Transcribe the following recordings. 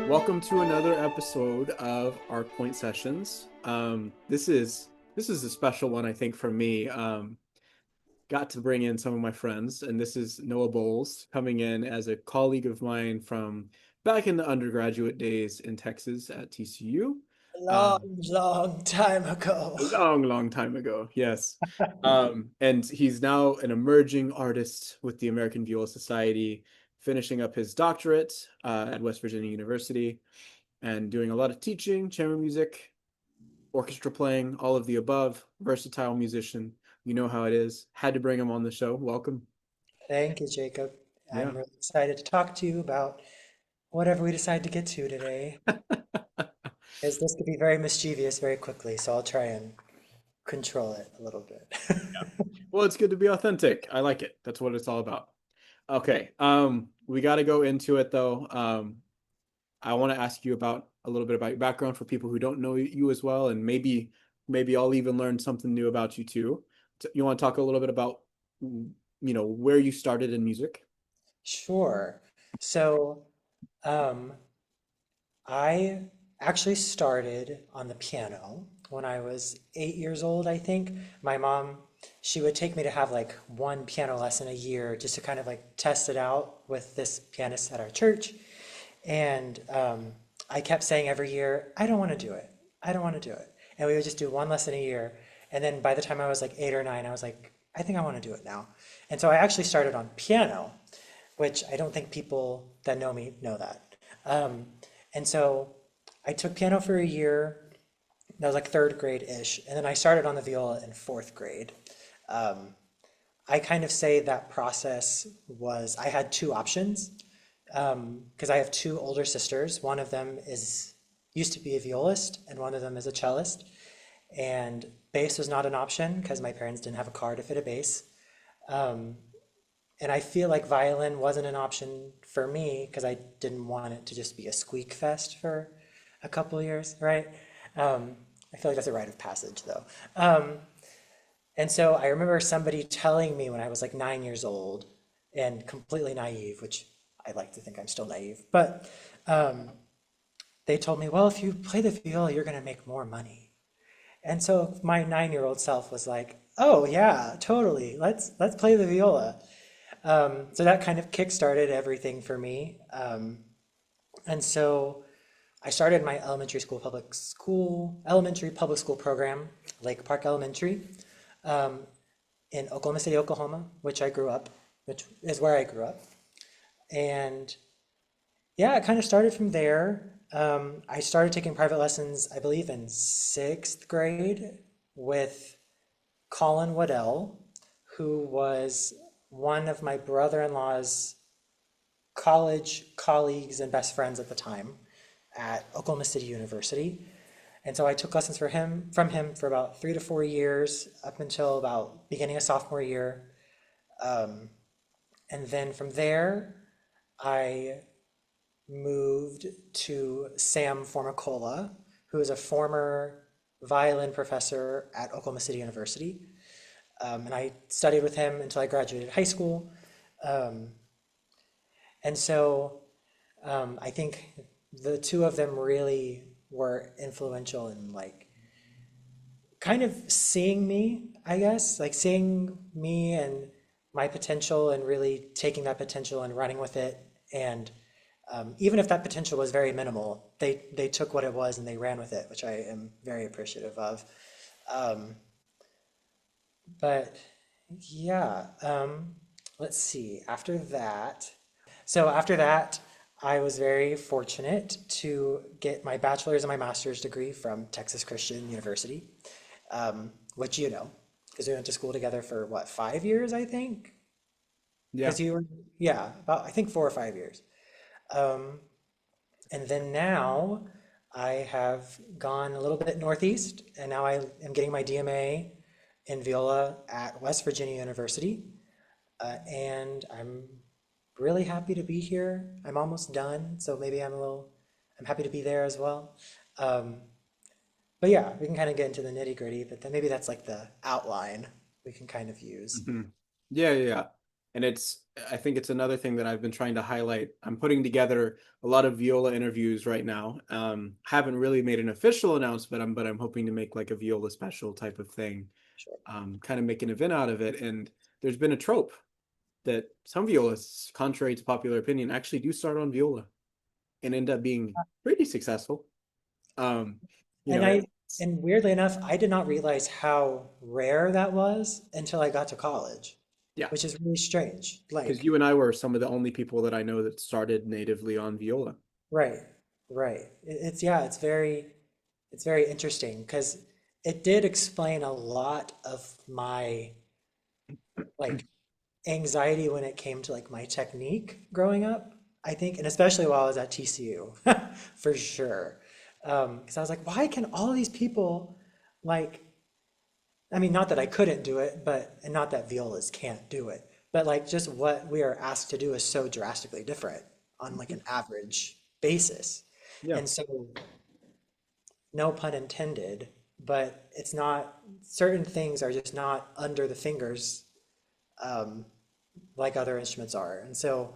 Welcome to another episode of Arcpoint Sessions. This is a special one, I think, for me. Got to bring in some of my friends, and this is Noah Bowles coming in as a colleague of mine from back in the undergraduate days in Texas at TCU. Long, Um, long time ago. a long, long time ago, yes. And he's now an emerging artist with the American Viola Society, finishing up his doctorate at West Virginia University and doing a lot of teaching, chamber music, orchestra playing, all of the above. Versatile musician. You know how it is. Had to bring him on the show. Welcome. Thank you, Jacob. Yeah. I'm really excited to talk to you about whatever we decide to get to today, as this could be very mischievous very quickly, so I'll try and control it a little bit. Yeah. Well, it's good to be authentic. I like it. That's what it's all about. Okay. We got to go into it though. I want to ask you about a little bit about your background for people who don't know you as well, and maybe I'll even learn something new about you too. You want to talk a little bit about where you started in music? Sure. So, um, I actually started on the piano when I was 8 years old, I think. My mom, she would take me to have like one piano lesson a year just to kind of like test it out with this pianist at our church. And I kept saying every year, I don't want to do it. I don't want to do it. And we would just do one lesson a year. And then by the time I was like 8 or 9, I was like, I think I want to do it now. And so I actually started on piano, which I don't think people that know me know that. Um, and so I took piano for a year. That was like third grade-ish. And then I started on the viola in fourth grade. Um, I kind of say that process was, I had two options because I have two older sisters. One of them is used to be a violist, and one of them is a cellist. And bass was not an option because my parents didn't have a car to fit a bass. Um, and I feel like violin wasn't an option for me because I didn't want it to just be a squeak fest for a couple of years, right? Um, I feel like that's a rite of passage, though. Um, and so I remember somebody telling me when I was like 9 years old and completely naive, which I like to think I'm still naive, but um, they told me, well, if you play the viola, you're going to make more money. And so my 9 year old self was like, oh yeah, totally. Let's play the viola. So that kind of kick-started everything for me. And so I started my elementary public school program, Lake Park Elementary, um, in Oklahoma City, Oklahoma, which is where I grew up. And yeah, it kind of started from there. I started taking private lessons, I believe, in sixth grade with Colin Waddell, who was one of my brother-in-law's college colleagues and best friends at the time at Oklahoma City University. And so I took lessons from him for about 3 to 4 years up until about beginning of sophomore year. Um, and then from there, I moved to Sam Formicola, who is a former violin professor at Oklahoma City University. And I studied with him until I graduated high school. Um, and so I think the two of them really were influential in like kind of seeing me, I guess, like seeing me and my potential and really taking that potential and running with it. And even if that potential was very minimal, they took what it was and they ran with it, which I am very appreciative of. Um, but yeah, let's see. After that, I was very fortunate to get my bachelor's and my master's degree from Texas Christian University, which you know, because we went to school together for what, 5 years, I think? Yeah. Because you were, yeah, about I think 4 or 5 years. Um, and then now I have gone a little bit northeast, and now I am getting my DMA in viola at West Virginia University. And I'm really happy to be here. I'm almost done, so maybe I'm happy to be there as well. Um, but yeah, we can kind of get into the nitty-gritty, but then maybe that's like the outline we can kind of use. Mhm. Yeah, yeah, yeah. And I think it's another thing that I've been trying to highlight. I'm putting together a lot of viola interviews right now. Haven't really made an official announcement, but I'm hoping to make like a viola special type of thing, Sure. kind of make an event out of it. And there's been a trope that some violists, contrary to popular opinion, actually do start on viola and end up being pretty successful. Um, you And know, I it's, and weirdly enough, I did not realize how rare that was until I got to college, yeah, which is really strange. because Like, you and I were some of the only people that I know that started natively on viola. right, right. It's yeah, it's very interesting because it did explain a lot of my like anxiety when it came to like my technique growing up, I think, and especially while I was at TCU, for sure. Because I was like, why can all these people like, I mean, not that I couldn't do it, but and not that violas can't do it, but like just what we are asked to do is so drastically different on like an average basis. Yeah. And so, no pun intended, but it's not, certain things are just not under the fingers um, like other instruments are. And so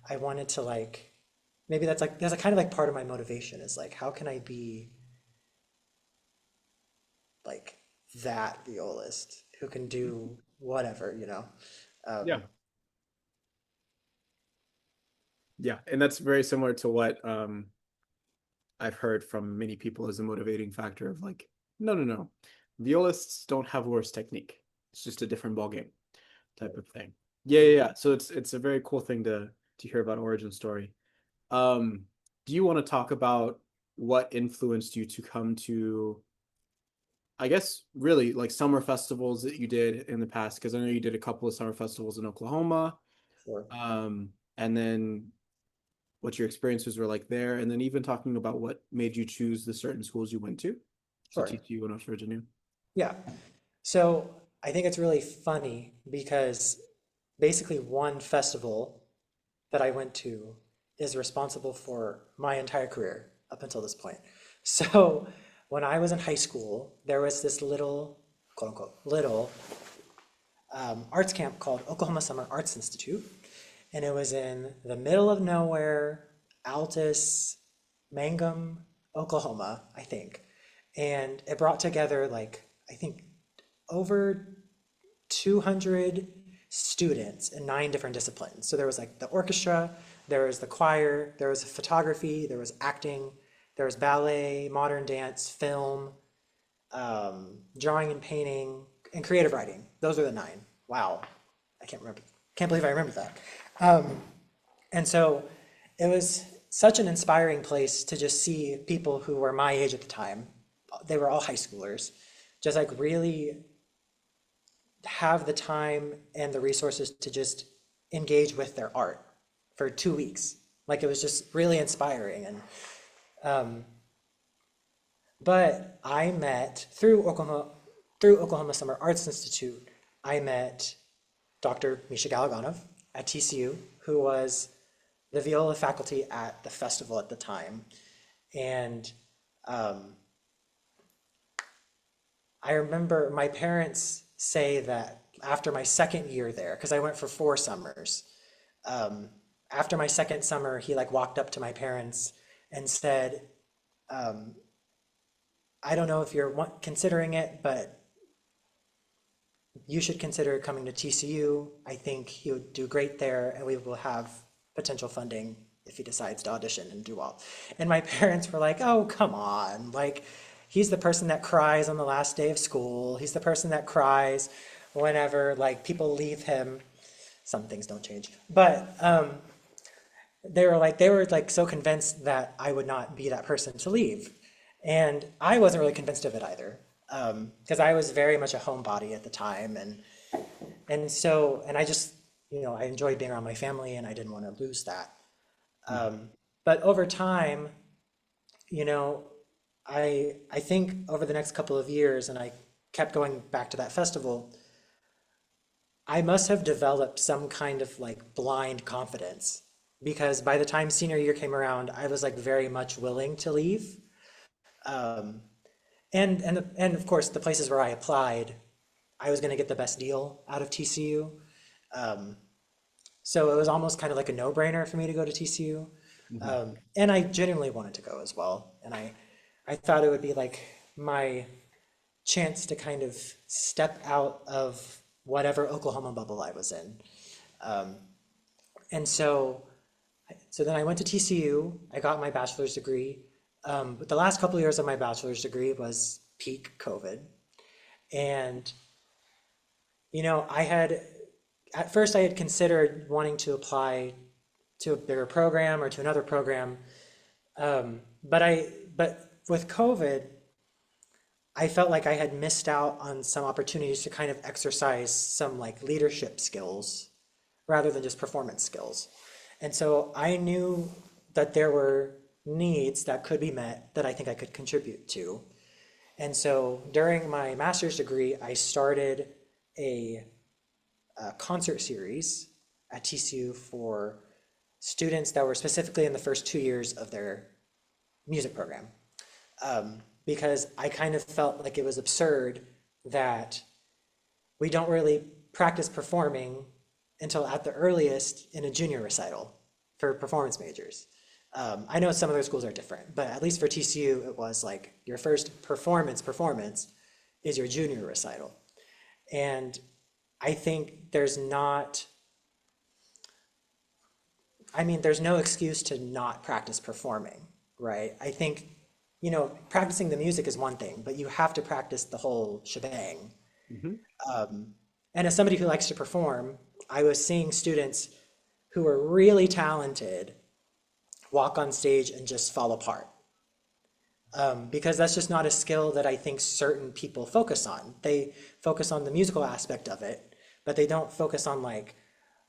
I wanted to like, maybe that's a kind of like part of my motivation is like, how can I be like that violist who can do whatever, you know? Yeah. Um, Yeah. And that's very similar to what I've heard from many people as a motivating factor of like, no, no, no. Violists don't have worse technique. It's just a different ball game type of thing. Yeah, yeah, yeah. So it's a very cool thing to hear about origin story. Um, do you want to talk about what influenced you to come to, I guess, really like summer festivals that you did in the past? Because I know you did a couple of summer festivals in Oklahoma, sure, and then what your experiences were like there, and then even talking about what made you choose the certain schools you went to. So sure. TCU and West Virginia. Yeah. So I think it's really funny because basically one festival that I went to is responsible for my entire career up until this point. So when I was in high school, there was this little, quote unquote, little arts camp called Oklahoma Summer Arts Institute. And it was in the middle of nowhere, Altus, Mangum, Oklahoma, I think. And it brought together like, I think over 200 students in 9 different disciplines. So there was like the orchestra, there was the choir, there was photography, there was acting, there was ballet, modern dance, film, drawing and painting, and creative writing. Those are the 9. Wow, I can't remember. Can't believe I remember that. And so it was such an inspiring place to just see people who were my age at the time. They were all high schoolers, just like really have the time and the resources to just engage with their art for 2 weeks. Like it was just really inspiring. And but I met through Oklahoma Summer Arts Institute, I met Dr. Misha Galaganov at TCU, who was the viola faculty at the festival at the time. And um, I remember my parents say that after my second year there, because I went for 4 summers, um, after my second summer, he like walked up to my parents and said, um, I don't know if you're considering it, but you should consider coming to TCU. I think he would do great there, and we will have potential funding if he decides to audition and do well. And my parents were like, oh, come on. Like, he's the person that cries on the last day of school. He's the person that cries whenever, like, people leave him. Some things don't change. But they were like so convinced that I would not be that person to leave. And I wasn't really convinced of it either. Because I was very much a homebody at the time, and so and I just I enjoyed being around my family, and I didn't want to lose that. But over time, you know, I think over the next couple of years, and I kept going back to that festival, I must have developed some kind of like blind confidence because by the time senior year came around, I was like very much willing to leave. Um, and of course, the places where I applied, I was going to get the best deal out of TCU. Um, So it was almost kind of like a no-brainer for me to go to TCU. Hmm. And I genuinely wanted to go as well. And I thought it would be like my chance to kind of step out of whatever Oklahoma bubble I was in. Um, and so then I went to TCU. I got my bachelor's degree. But the last couple of years of my bachelor's degree was peak COVID. And, I had, at first I had considered wanting to apply to a bigger program or to another program. But with COVID, I felt like I had missed out on some opportunities to kind of exercise some like leadership skills rather than just performance skills. And so I knew that there were needs that could be met that I think I could contribute to. And so during my master's degree, I started a concert series at TCU for students that were specifically in the first 2 years of their music program. Because I kind of felt like it was absurd that we don't really practice performing until at the earliest in a junior recital for performance majors. I know some other schools are different, but at least for TCU, it was like your first performance is your junior recital. And I think there's no excuse to not practice performing, right? I think, practicing the music is one thing, but you have to practice the whole shebang. Hmm. And as somebody who likes to perform, I was seeing students who were really talented walk on stage and just fall apart. Because that's just not a skill that I think certain people focus on. They focus on the musical aspect of it, but they don't focus on like,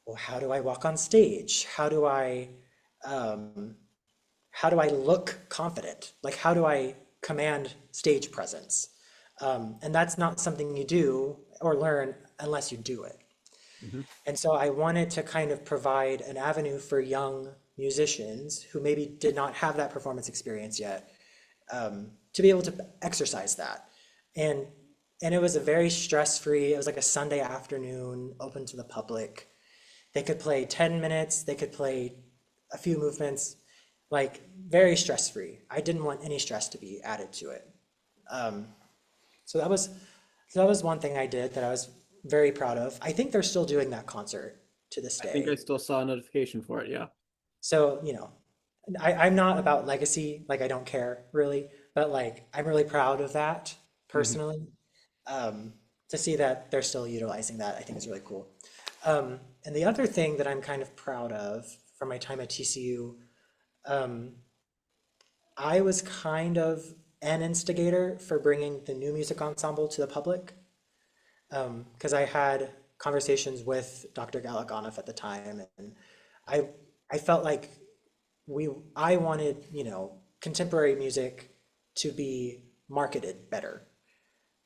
well, how do I walk on stage? Um, how do I look confident? Like, how do I command stage presence? And that's not something you do or learn unless you do it. Hmm. And so I wanted to kind of provide an avenue for young musicians who maybe did not have that performance experience yet, to be able to exercise that. And and it was a very stress-free, it was like a Sunday afternoon, open to the public. They could play 10 minutes, they could play a few movements, like very stress-free. I didn't want any stress to be added to it. Um, so that was one thing I did that I was very proud of. I think they're still doing that concert to this I think I day. still saw a notification for it. Yeah. So, I'm not about legacy, like I don't care really, but like I'm really proud of that Hmm. personally. Um, to see that they're still utilizing that, I think is really cool. And the other thing that I'm kind of proud of from my time at TCU, um, I was kind of an instigator for bringing the new music ensemble to the public, because I had conversations with Dr. Galaganoff at the time, and I I felt like I wanted, contemporary music to be marketed better.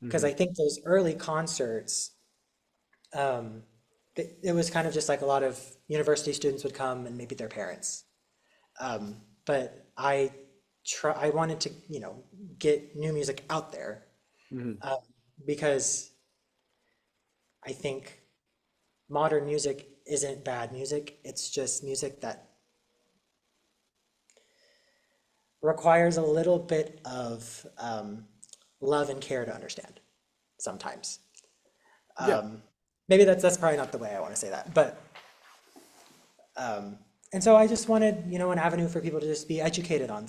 Because Hmm. I think those early concerts, um, it was kind of just like a lot of university students would come and maybe their parents. But I wanted to, get new music out there, Hmm. uh, because I think modern music isn't bad music. It's just music that requires a little bit of love and care to understand sometimes. Yeah. Um, Maybe that's probably not the way I want to say that, but and so I just wanted, an avenue for people to just be educated on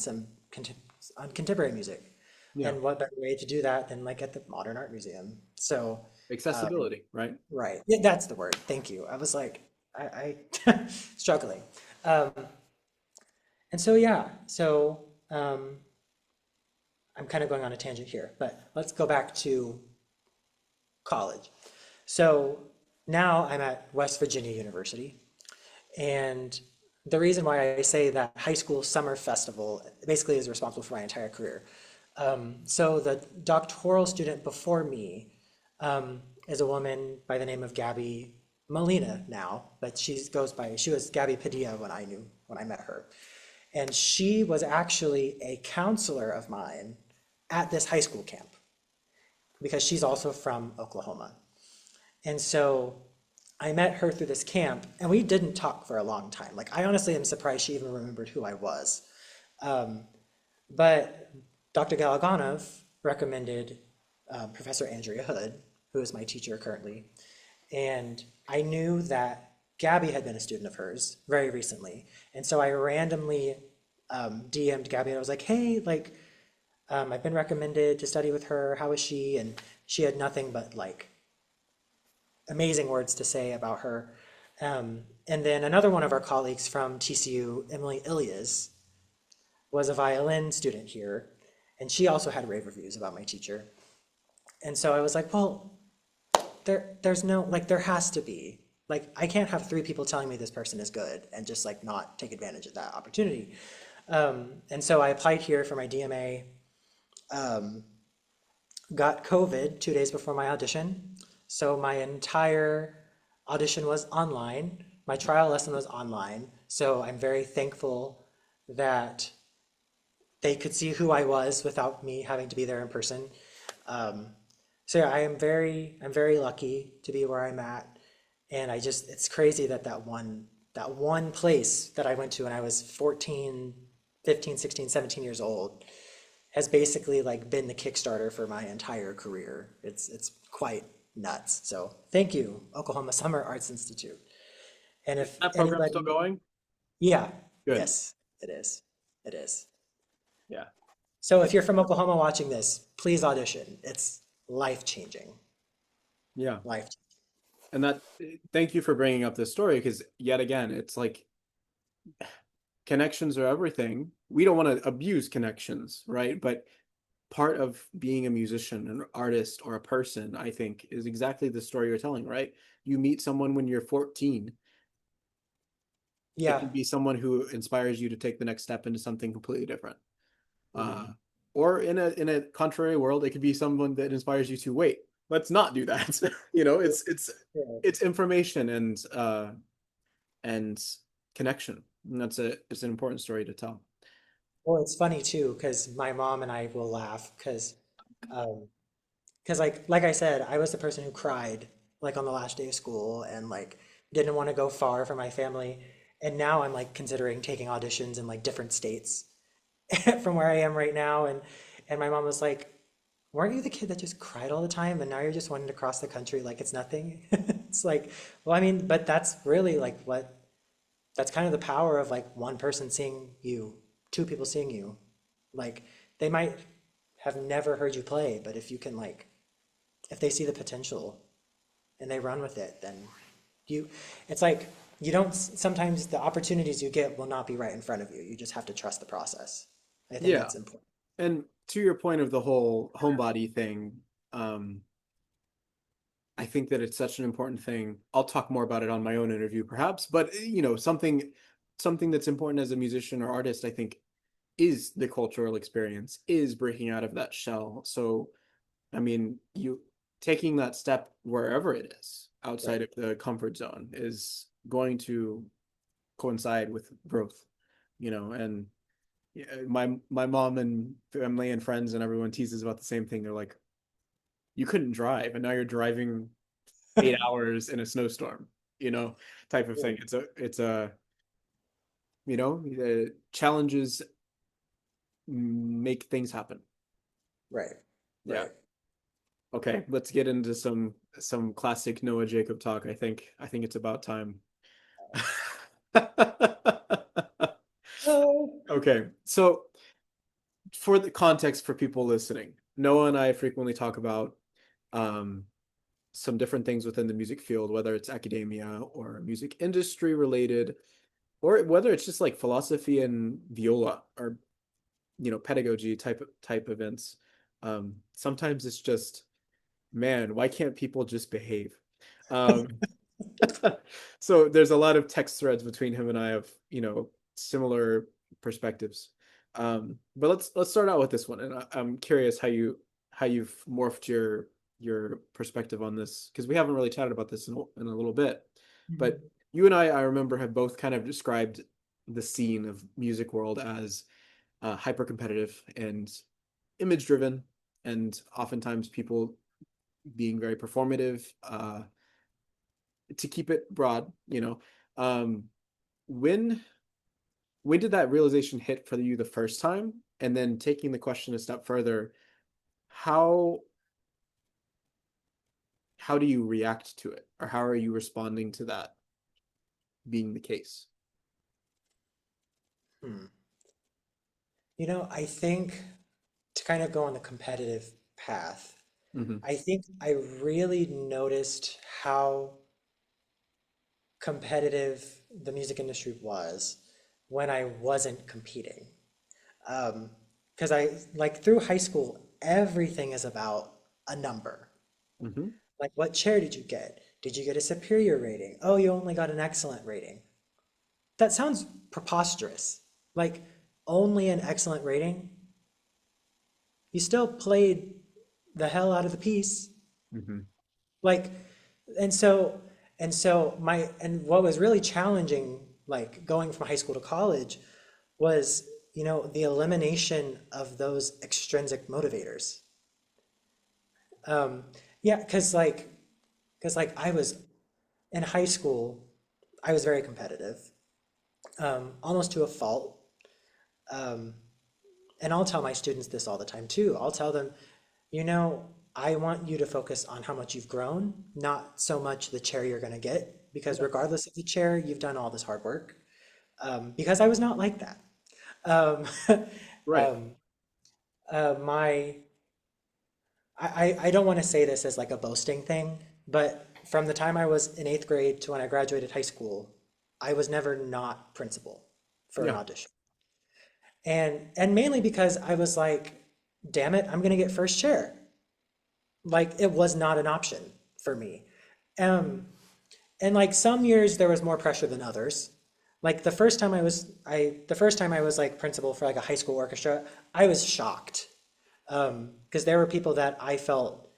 on contemporary music, Yeah. and what better way to do that than like at the Modern Art Museum. So, Accessibility, right? right, yeah, that's the word. Thank you. I was like, I struggling, um, and so yeah, so I'm kind of going on a tangent here, but let's go back to college. So now I'm at West Virginia University. And the reason why I say that high school summer festival basically is responsible for my entire career. So the doctoral student before me is a woman by the name of Gabby Molina now, but she was Gabby Padilla when I met her. And she was actually a counselor of mine at this high school camp because she's also from Oklahoma. And so I met her through this camp, and we didn't talk for a long time. Like, I honestly am surprised she even remembered who I was. Um, but Dr. Galaganov recommended Professor Andrea Hood, who is my teacher currently. And I knew that Gabby had been a student of hers very recently. And so I randomly DM'd Gabby and I was like, hey, like, I've been recommended to study with her. How is she? And she had nothing but like amazing words to say about her. And then another one of our colleagues from TCU, Emily Ilias, was a violin student here. And she also had rave reviews about my teacher. And so I was like, well, there's no, like, there has to be. Like, I can't have three people telling me this person is good and just like not take advantage of that opportunity. And so I applied here for my DMA, um, got COVID 2 days before my audition. So my entire audition was online. My trial lesson was online. So I'm very thankful that they could see who I was without me having to be there in person. Um, so yeah, I'm very lucky to be where I'm at. And it's crazy that that one place that I went to when I was 14, 15, 16, 17 years old has basically like been the Kickstarter for my entire career. It's quite nuts. So thank you, Oklahoma Summer Arts Institute. And if That program still anybody, going? yeah, Good. yes, it is. It is. Yeah. So if you're from Oklahoma watching this, please audition. It's life changing. Yeah. Life. And that, thank you for bringing up this story because yet again, it's like connections are everything. We don't want to abuse connections, right? But part of being a musician, an artist, or a person, I think, is exactly the story you're telling, right? You meet someone when you're 14. It Yeah. can be someone who inspires you to take the next step into something completely different. Uh, Mhm. or in a contrary world, it could be someone that inspires you to wait. Let's not do that. You know, Right. it's information and connection. And it's an important story to tell. Well, it's funny too, because my mom and I will laugh um, like I said, I was the person who cried like on the last day of school and like didn't want to go far from my family. And now I'm like considering taking auditions in like different states from where I am right now. And my mom was like, weren't you the kid that just cried all the time and now you're just wanting to cross the country like it's nothing? It's like, well, I mean, but that's really like that's kind of the power of like one person seeing you, two people seeing you. Like they might have never heard you play, but if you can like if they see the potential and they run with it, then you it's like you don't sometimes the opportunities you get will not be right in front of you. You just have to trust the process. I think Yeah. that's important. And to your point of the whole homebody thing, um, I think that it's such an important thing. I'll talk more about it on my own interview, perhaps, but you know, something that's important as a musician or artist, I think, is the cultural experience, is breaking out of that shell. So, I mean, you taking that step wherever it is outside Right. of the comfort zone is going to coincide with growth, you know, and yeah, my mom and family and friends and everyone teases about the same thing. They're like, you couldn't drive, and now you're driving 8 hours in a snowstorm, you know, type of thing. It's a you know, challenges make things happen. Right. Yeah. Right. Okay, let's get into some classic Noah Jacob talk. I think it's about time. Oh. Okay, so for the context for people listening, Noah and I frequently talk about um, some different things within the music field, whether it's academia or music industry related, or whether it's just like philosophy and viola or you know pedagogy type events. Sometimes it's just, man, why can't people just behave? Um, so there's a lot of text threads between him and I of you know similar perspectives. But let's start out with this one, and I'm curious how you've morphed your perspective on this because we haven't really chatted about this in a little bit. But Mhm. you and I remember have both kind of described the scene of music world as hyper competitive and image driven, and oftentimes people being very performative, to keep it broad, um, when when did that realization hit for you the first time? And then taking the question a step further, how how do you react to it, or how are you responding to that being the case? Hmm. I think to kind of go on the competitive path, Hmm. I think I really noticed how competitive the music industry was when I wasn't competing. Because I like through high school, everything is about a number. Hmm. Like, what chair did you get? Did you get a superior rating? Oh, you only got an excellent rating. That sounds preposterous. Like, only an excellent rating? You still played the hell out of the piece. Hmm. Like, and so, and what was really challenging, like going from high school to college, was, the elimination of those extrinsic motivators. Um, yeah, because like I was in high school, I was very competitive, almost to a fault. Um, and I'll tell my students this all the time too. I'll tell them, you know, I want you to focus on how much you've grown, not so much the chair you're going to get, because Yeah. regardless of the chair, you've done all this hard work. Because I was not like that. Um, Right. um, my I don't want to say this as like a boasting thing, but from the time I was in eighth grade to when I graduated high school, I was never not principal for an Yeah. audition. And mainly because I was like, damn it, I'm gonna get first chair. Like it was not an option for me. Um, and like some years there was more pressure than others. Like the first time I was like principal for like a high school orchestra, I was shocked. Because there were people that I felt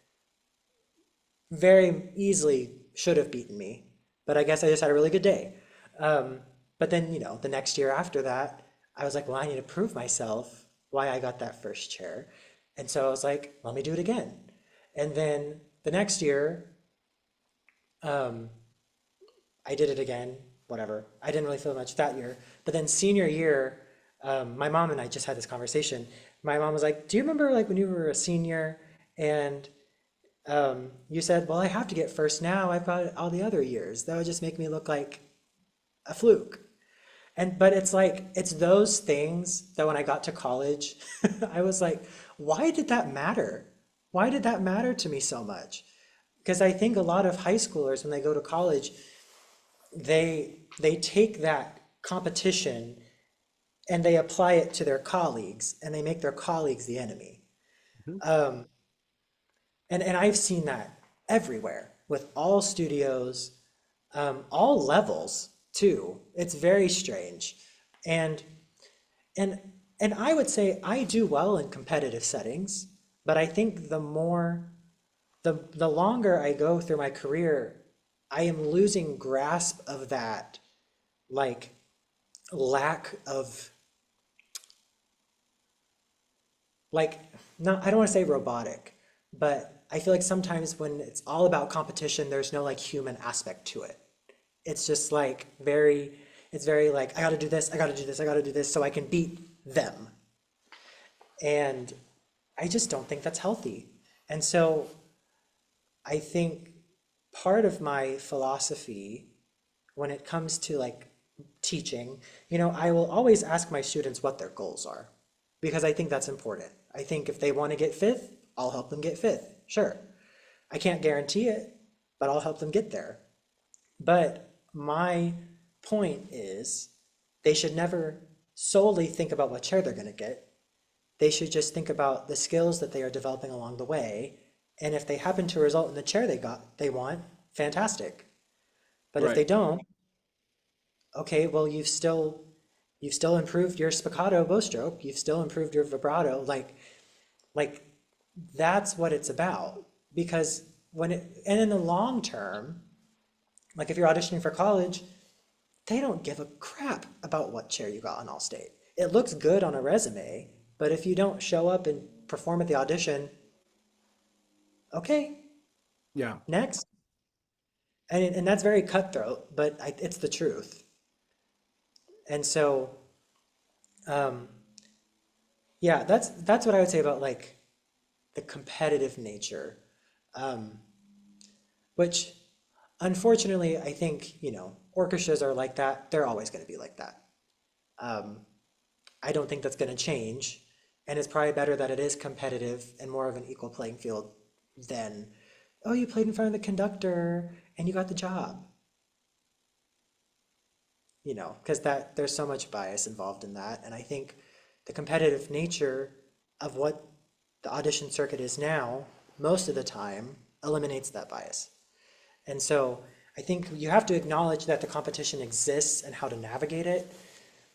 very easily should have beaten me, but I guess I just had a really good day. Um, but then, the next year after that, I was like, well, I need to prove myself why I got that first chair. And so I was like, let me do it again. And then the next year, um, I did it again, whatever. I didn't really feel much that year. But then senior year, my mom and I just had this conversation. My mom was like, do you remember like when you were a senior and you said, well, I have to get first now. I've got all the other years. That would just make me look like a fluke. But it's like, it's those things that when I got to college, I was like, why did that matter? Why did that matter to me so much? Because I think a lot of high schoolers, when they go to college, they take that competition and they apply it to their colleagues and they make their colleagues the enemy. Hmm. Um, and I've seen that everywhere with all studios, all levels too. It's very strange. And and and I would say I do well in competitive settings, but I think the longer I go through my career, I am losing grasp of that like lack of like not I don't want to say robotic, but I feel like sometimes when it's all about competition, there's no like human aspect to it. It's just like it's very like I got to do this, I got to do this, I got to do this so I can beat them. And I just don't think that's healthy. And so I think part of my philosophy when it comes to like teaching, I will always ask my students what their goals are because I think that's important. I think if they want to get fifth, I'll help them get fifth. Sure. I can't guarantee it, but I'll help them get there. But my point is they should never solely think about what chair they're going to get. They should just think about the skills that they are developing along the way. And if they happen to result in the chair they want, fantastic. But if Right. they don't, okay, well you've still improved your spiccato bow stroke, you've still improved your vibrato, like that's what it's about. Because and in the long term, like if you're auditioning for college, they don't give a crap about what chair you got on Allstate. It looks good on a resume, but if you don't show up and perform at the audition, okay, Yeah. next. And that's very cutthroat, but it's the truth. And so, um, yeah, that's what I would say about like the competitive nature, um, which unfortunately I think, orchestras are like that. They're always going to be like that. Um, I don't think that's going to change, and it's probably better that it is competitive and more of an equal playing field than, oh, you played in front of the conductor and you got the job, because that there's so much bias involved in that, and I think the competitive nature of what the audition circuit is now, most of the time, eliminates that bias. And so I think you have to acknowledge that the competition exists and how to navigate it.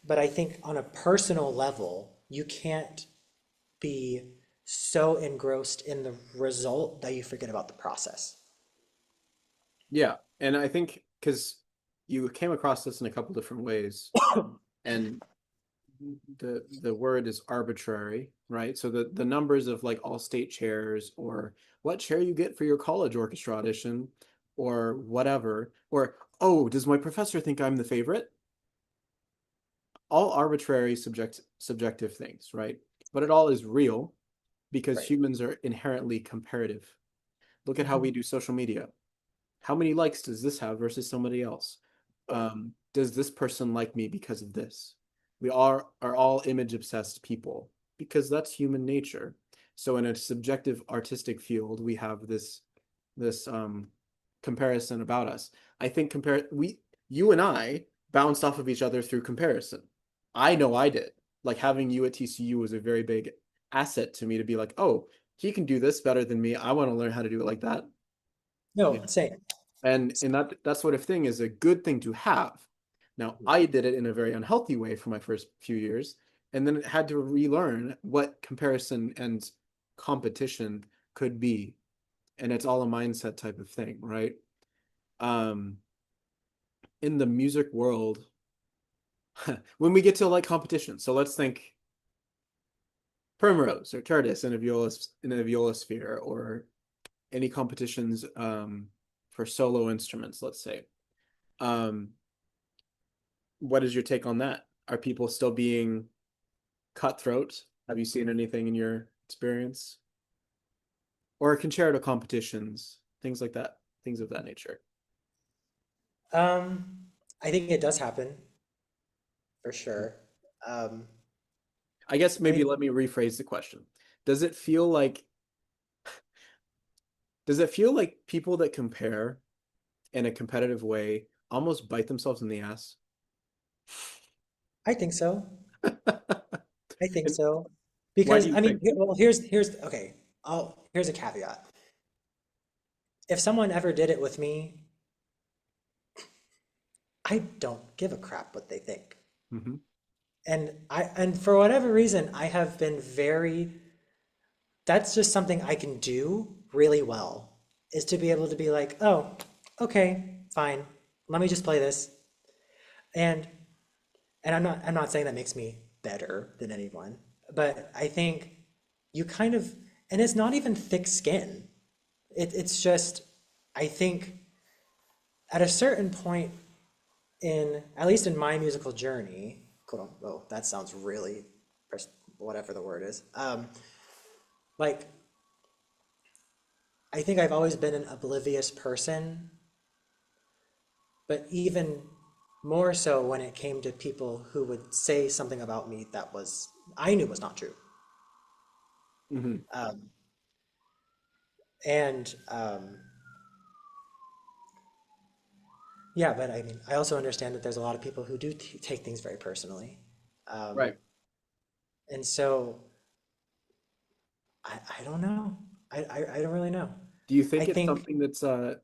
But I think on a personal level, you can't be so engrossed in the result that you forget about the process. Yeah, and I think because you came across this in a couple different ways, and the word is arbitrary, right? So the numbers of like all state chairs or what chair you get for your college orchestra audition or whatever, or oh, does my professor think I'm the favorite? All arbitrary subjective things, right? But it all is real because Right. humans are inherently comparative. Look at how we Mhm. do social media. How many likes does this have versus somebody else? Right. Does this person like me because of this? We are all image obsessed people because that's human nature. So in a subjective artistic field, we have this comparison about us. I think compare we you and I bounced off of each other through comparison. I know I did. Like having you at TCU was a very big asset to me to be like, oh, he can do this better than me. I want to learn how to do it like that. No, same. And that sort of thing is a good thing to have. Now, I did it in a very unhealthy way for my first few years, and then had to relearn what comparison and competition could be. And it's all a mindset type of thing, right? Um, in the music world, when we get to like competition, so let's think Primrose or Tertis in a viola sphere, or any competitions for solo instruments, let's say. Um, what is your take on that? Are people still being cutthroat? Have you seen anything in your experience? Or concerto competitions, things like that, things of that nature. I think it does happen for sure. Um, I guess I maybe mean, let me rephrase the question. Does it feel like does it feel like people that compare in a competitive way almost bite themselves in the ass? I think so. I think And so. why do Because you I mean, think? well, here's okay. Here's a caveat. If someone ever did it with me, I don't give a crap what they think. Mm-hmm. And for whatever reason, I have been very, that's just something I can do really well, is to be able to be like, oh, okay, fine. Let me just play this. And and I'm not saying that makes me better than anyone, but I think you kind of, and it's not even thick skin. It's just, I think at a certain point in, at least in my musical journey, quote unquote, oh, that sounds really, whatever the word is. Like, I think I've always been an oblivious person, but even more so when it came to people who would say something about me that was, I knew was not true. Mm-hmm. Um, and yeah, but I mean, I also understand that there's a lot of people who do take things very personally. Um, Right. and so I don't know. I don't really know. Do you I think it's think something that's because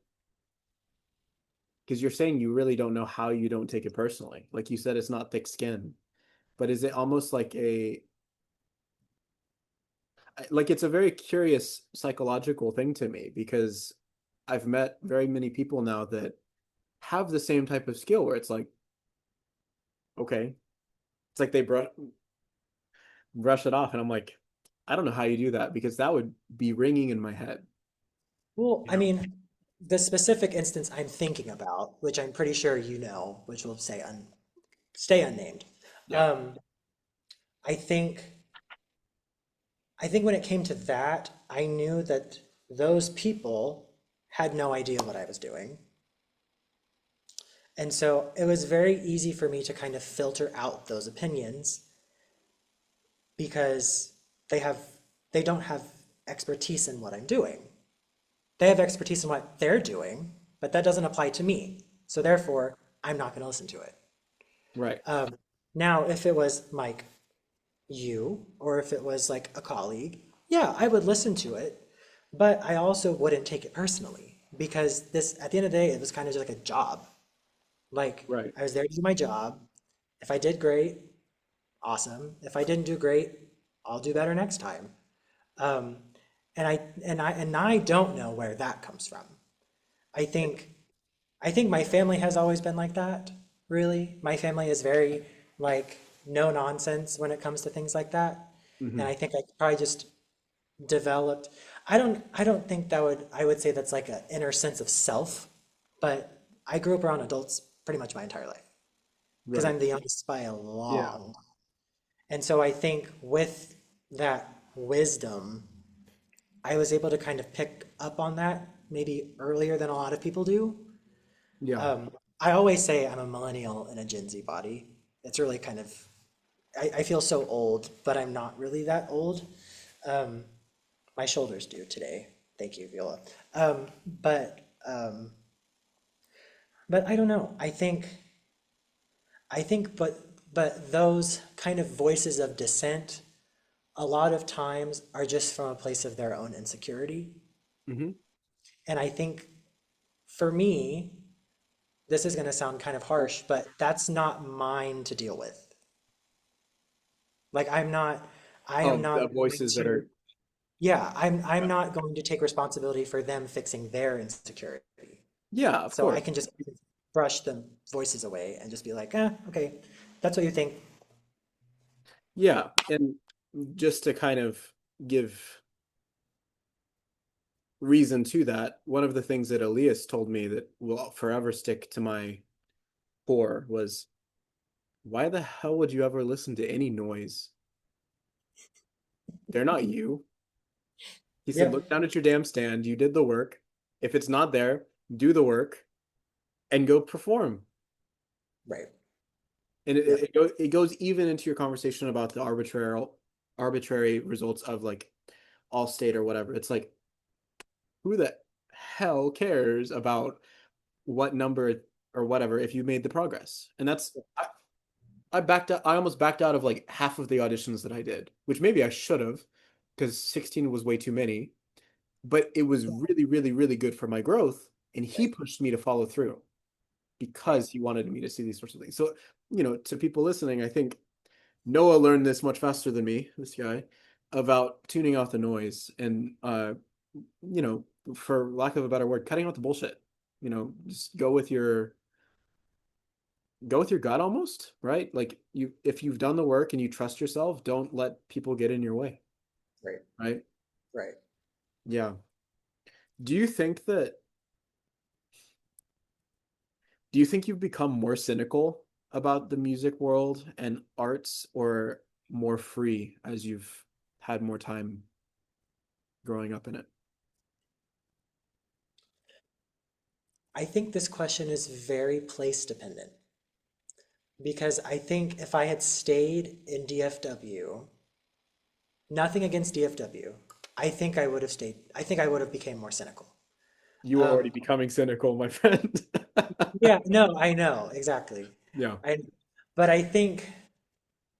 you're saying you really don't know how you don't take it personally. Like you said, it's not thick skin, but is it almost like a like it's a very curious psychological thing to me because I've met very many people now that have the same type of skill where it's like, okay, it's like they brush it off, and I'm like, I don't know how you do that because that would be ringing in my head, well, you I know? mean, the specific instance I'm thinking about, which I'm pretty sure you know, which will stay unnamed. Yeah. Um, I think I think when it came to that, I knew that those people had no idea what I was doing. And so it was very easy for me to kind of filter out those opinions because they have they don't have expertise in what I'm doing. They have expertise in what they're doing, but that doesn't apply to me. So therefore, I'm not going to listen to it. Right. Um, Now, if it was Mike, you, or if it was like a colleague, yeah, I would listen to it, but I also wouldn't take it personally because this, at the end of the day, it was kind of just like a job. Like Right. I was there to do my job. If I did great, awesome. If I didn't do great, I'll do better next time. Um, and I don't know where that comes from. I think I think my family has always been like that, really. My family is very like no nonsense when it comes to things like that. And Hmm. I think I probably just developed I don't think I would say that's like an inner sense of self, but I grew up around adults pretty much my entire life because Right. I'm the youngest by a Yeah. long. And so I think with that wisdom, I was able to kind of pick up on that maybe earlier than a lot of people do. Yeah. I always say I'm a millennial in a Gen Z body. It's really kind of, I feel so old, but I'm not really that old. Um, my shoulders do today. Thank you, Viola. Um, but, um, but I don't know. But those kind of voices of dissent, a lot of times are just from a place of their own insecurity. Hmm. And I think for me, this is going to sound kind of harsh, but that's not mine to deal with. Like I am Oh, not the going voices that to, are. yeah, I'm not going to take responsibility for them fixing their insecurity. Yeah, of So I course. can just brush the voices away and just be like, okay, that's what you think. Yeah, and just to kind of give reason to that, one of the things that Elias told me that will forever stick to my core was, why the hell would you ever listen to any noise? They're not you. He said, Yeah, look down at your damn stand. You did the work. If it's not there, do the work and go perform. right. And Yep, it goes even into your conversation about the arbitrary results of like all state or whatever. It's like, who the hell cares about what number or whatever if you made the progress? And that's I backed out. I almost backed out of like half of the auditions that I did, which maybe I should have, because 16 was way too many. But it was really, really, really good for my growth, and he right, pushed me to follow through right, because he wanted me to see these sorts of things. So, to people listening, I think Noah learned this much faster than me, this guy, about tuning out the noise and you know, for lack of a better word, cutting out the bullshit. Just go with your gut almost, right? Like if you've done the work and you trust yourself, don't let people get in your way, right, right? right. Yeah. Do you think that do you think you've become more cynical about the music world and arts or more free as you've had more time growing up in it? I think this question is very place dependent because I think if I had stayed in DFW, nothing against DFW, I think I would have stayed. I think I would have became more cynical. You were already Um, becoming cynical, my friend. yeah, no, I know exactly. Yeah. I, but I think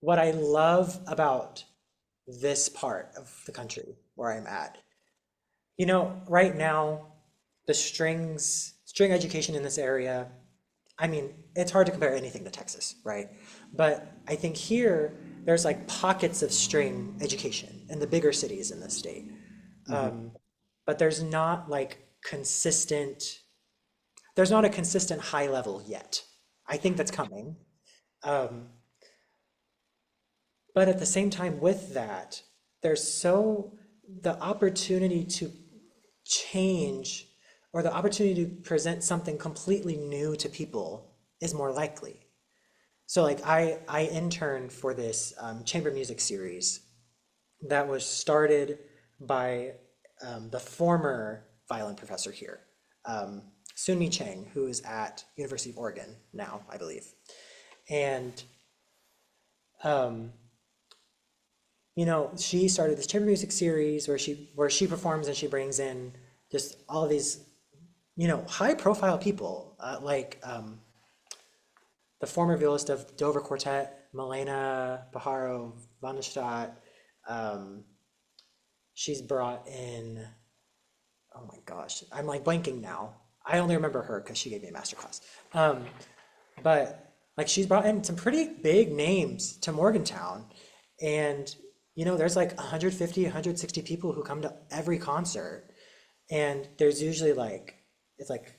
what I love about this part of the country where I'm at, right now, the string education in this area, I mean, it's hard to compare anything to Texas, right? But I think here, there's like pockets of string education in the bigger cities in the state. Hmm. But there's not a consistent high level yet. I think that's coming. Um, but at the same time, with that, there's the opportunity to change or the opportunity to present something completely new to people is more likely. So like I interned for this chamber music series that was started by the former violin professor here, um, Sunmi Chang, who is at University of Oregon now, I believe. And um, she started this chamber music series where she performs and she brings in just all of these, high profile people, like the former violist of Dover Quartet, Milena Pajaro Vanderstadt. Um, she's brought in, oh my gosh, I'm like blanking now. I only remember her because she gave me a master class. Um, but like she's brought in some pretty big names to Morgantown. And, there's like 150, 160 people who come to every concert. And there's usually it's like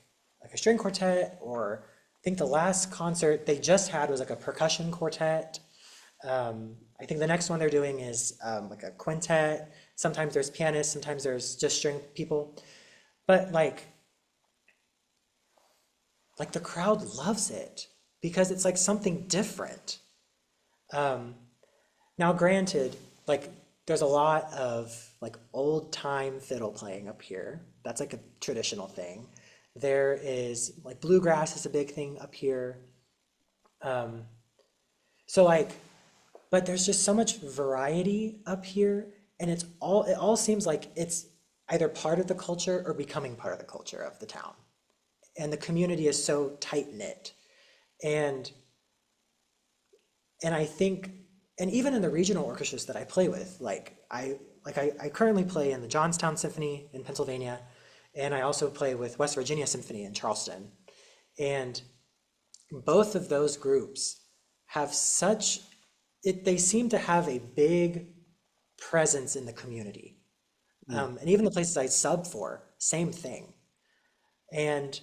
a string quartet, or I think the last concert they just had was like a percussion quartet. I think the next one they're doing is like a quintet. Sometimes there's pianists, sometimes there's just string people. But like the crowd loves it because it's like something different. Um, Now, granted, like there's a lot of like old time fiddle playing up here. That's like a traditional thing. There is like bluegrass is a big thing up here. Um, so like, but there's just so much variety up here, and it all seems like it's either part of the culture or becoming part of the culture of the town. And the community is so tight knit. And and I think, and even in the regional orchestras that I play with, I currently play in the Johnstown Symphony in Pennsylvania, and I also play with West Virginia Symphony in Charleston. And both of those groups have they seem to have a big presence in the community. Mm. And even the places I sub for, same thing. And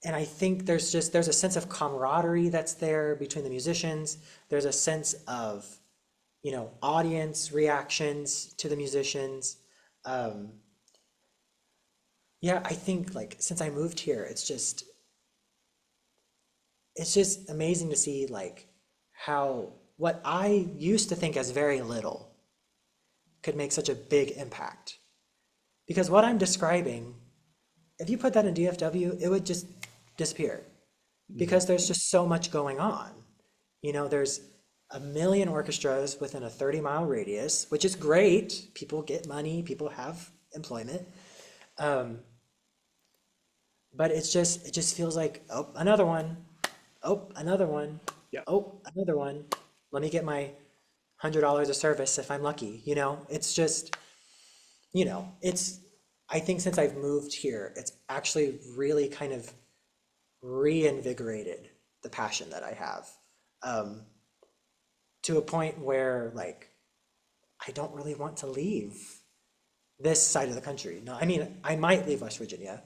and I think there's a sense of camaraderie that's there between the musicians. There's a sense of, audience reactions to the musicians. Um, yeah, I think like since I moved here, it's just amazing to see like how what I used to think as very little could make such a big impact. Because what I'm describing, if you put that in DFW, it would just disappear Mhm. because there's just so much going on. There's a million orchestras within a 30-mile radius, which is great. People get money, people have employment. Um, but it just feels like, oh, another one. Oh, another one. Yeah. Oh, another one. Let me get my $100 a service if I'm lucky. It's just, it's I think since I've moved here, it's actually really kind of reinvigorated the passion that I have, um, to a point where like I don't really want to leave this side of the country. No, I mean I might leave West Virginia,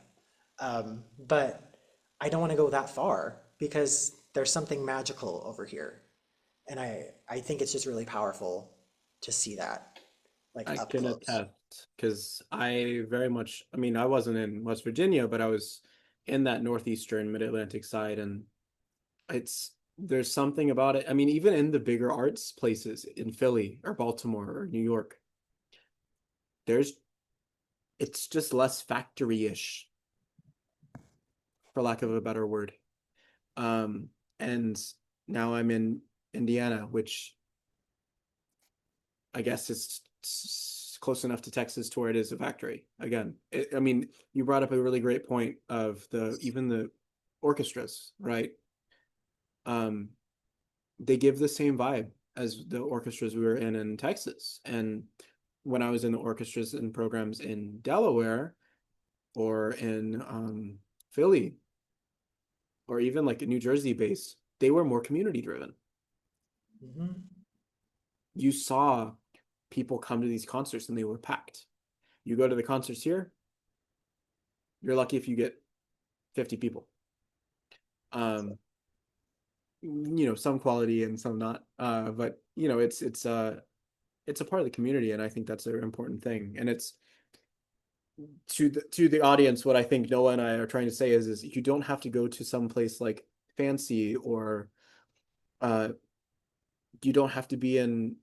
but I don't want to go that far because there's something magical over here, and I think it's just really powerful to see that like I up can close. attest because I mean, I wasn't in West Virginia, but I was in that northeastern mid-Atlantic side, and there's something about it. I mean, even in the bigger arts places in Philly or Baltimore or New York, there's it's just less factory-ish, for lack of a better word. Um, and now I'm in Indiana, which I guess it's close enough to Texas to where it is a factory. Again, I mean, you brought up a really great point of even the orchestras, right? Um, they give the same vibe as the orchestras we were in Texas. And when I was in the orchestras and programs in Delaware or in Philly or even like a New Jersey base, they were more community driven. Hmm. You saw people come to these concerts and they were packed. You go to the concerts here, you're lucky if you get 50 people. Um, some quality and some not. But it's a part of the community, and I think that's an important thing. And to the audience, what I think Noah and I are trying to say is you don't have to go to some place like fancy, or uh you don't have to be in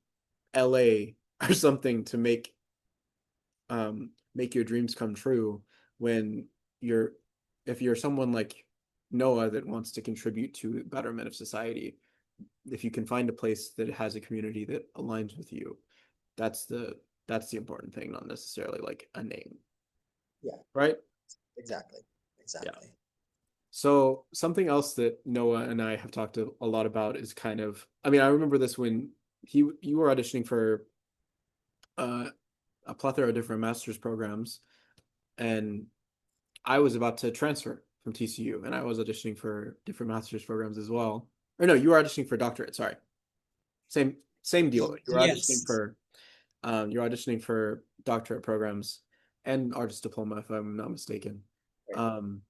LA or something to make your dreams come true. When you're if you're someone like Noah that wants to contribute to the betterment of society, if you can find a place that has a community that aligns with you, that's the important thing, not necessarily like a name, Yeah, right? exactly. Yeah. Exactly. So something else that Noah and I have talked a lot about is kind of, I mean, I remember this when you were auditioning for uh, a plethora of different master's programs, and I was about to transfer from TCU, and I was auditioning for different master's programs as well. Or no, you were auditioning for doctorate. Sorry, same deal. Yes. You're auditioning for doctorate programs and artist diploma, if I'm not mistaken. Right. Um,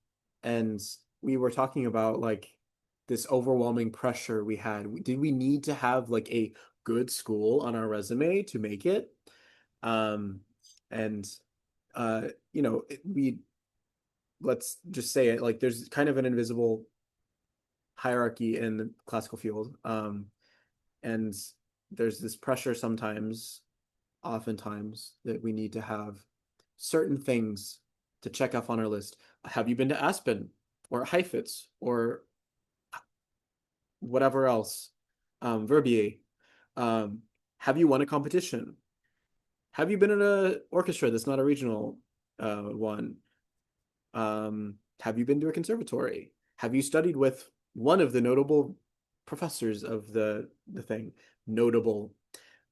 and we were talking about like this overwhelming pressure we had. Did we need to have like a good school on our resume to make it? Um, and uh, we let's just say it, like there's kind of an invisible hierarchy in the classical field. And there's this pressure sometimes, oftentimes, that we need to have certain things to check off on our list. Have you been to Aspen or Heifetz or whatever else? Verbier. Um, have you won a competition? Have you been in an orchestra that's not a regional one? Have you been to a conservatory? Have you studied with one of the notable professors of the thing? Notable.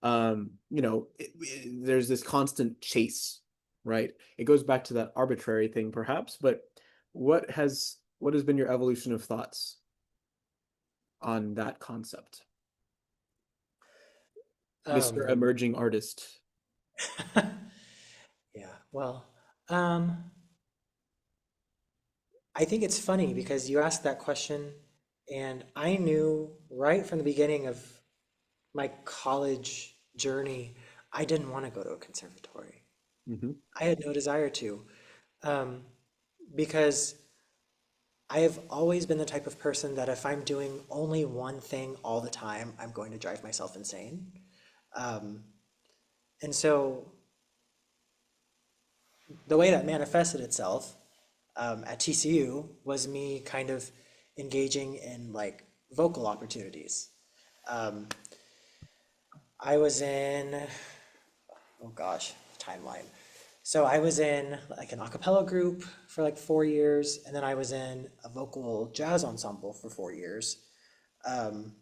There's this constant chase, right? It goes back to that arbitrary thing, perhaps, but what has been your evolution of thoughts on that concept, Mr. Um, Emerging Artist? yeah, well, um, I think it's funny because you asked that question, and I knew right from the beginning of my college journey, I didn't want to go to a conservatory. Mm-hmm. I had no desire to, um, because I have always been the type of person that if I'm doing only one thing all the time, I'm going to drive myself insane. Um, and so the way that manifested itself at TCU was me kind of engaging in like vocal opportunities. Um, I was in, oh gosh, timeline. So I was in like an a cappella group for like 4 years, and then I was in a vocal jazz ensemble for 4 years. Um,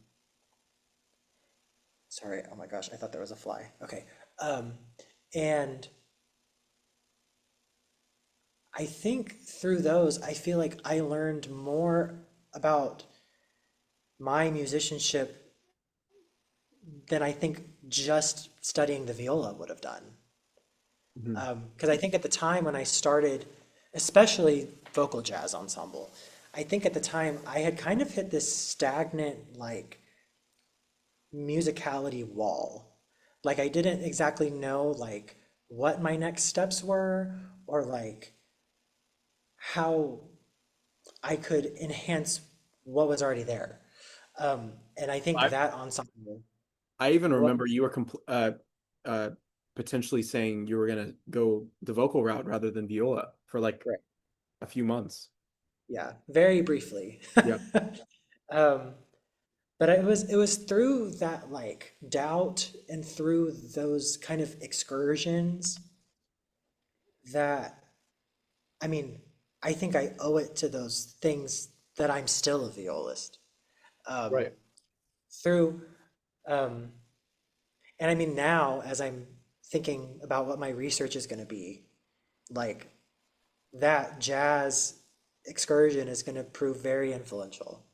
sorry, oh my gosh, I thought there was a fly. Okay. Um, and I think through those, I feel like I learned more about my musicianship than I think just studying the viola would have done. Mm-hmm. Because I think at the time when I started, especially vocal jazz ensemble, I think at the time I had kind of hit this stagnant like musicality wall. Like I didn't exactly know like what my next steps were or like how I could enhance what was already there. And I think I that ensemble, I even what, remember you were uh, potentially saying you were gonna go the vocal route rather than viola for like right, a few months. yeah, very briefly. Yeah. Um, but it was through that like doubt and through those kind of excursions that I mean, I think I owe it to those things that I'm still a violist. Um, Right. through um, and I mean now as I'm thinking about what my research is going to be, like that jazz excursion is going to prove very influential.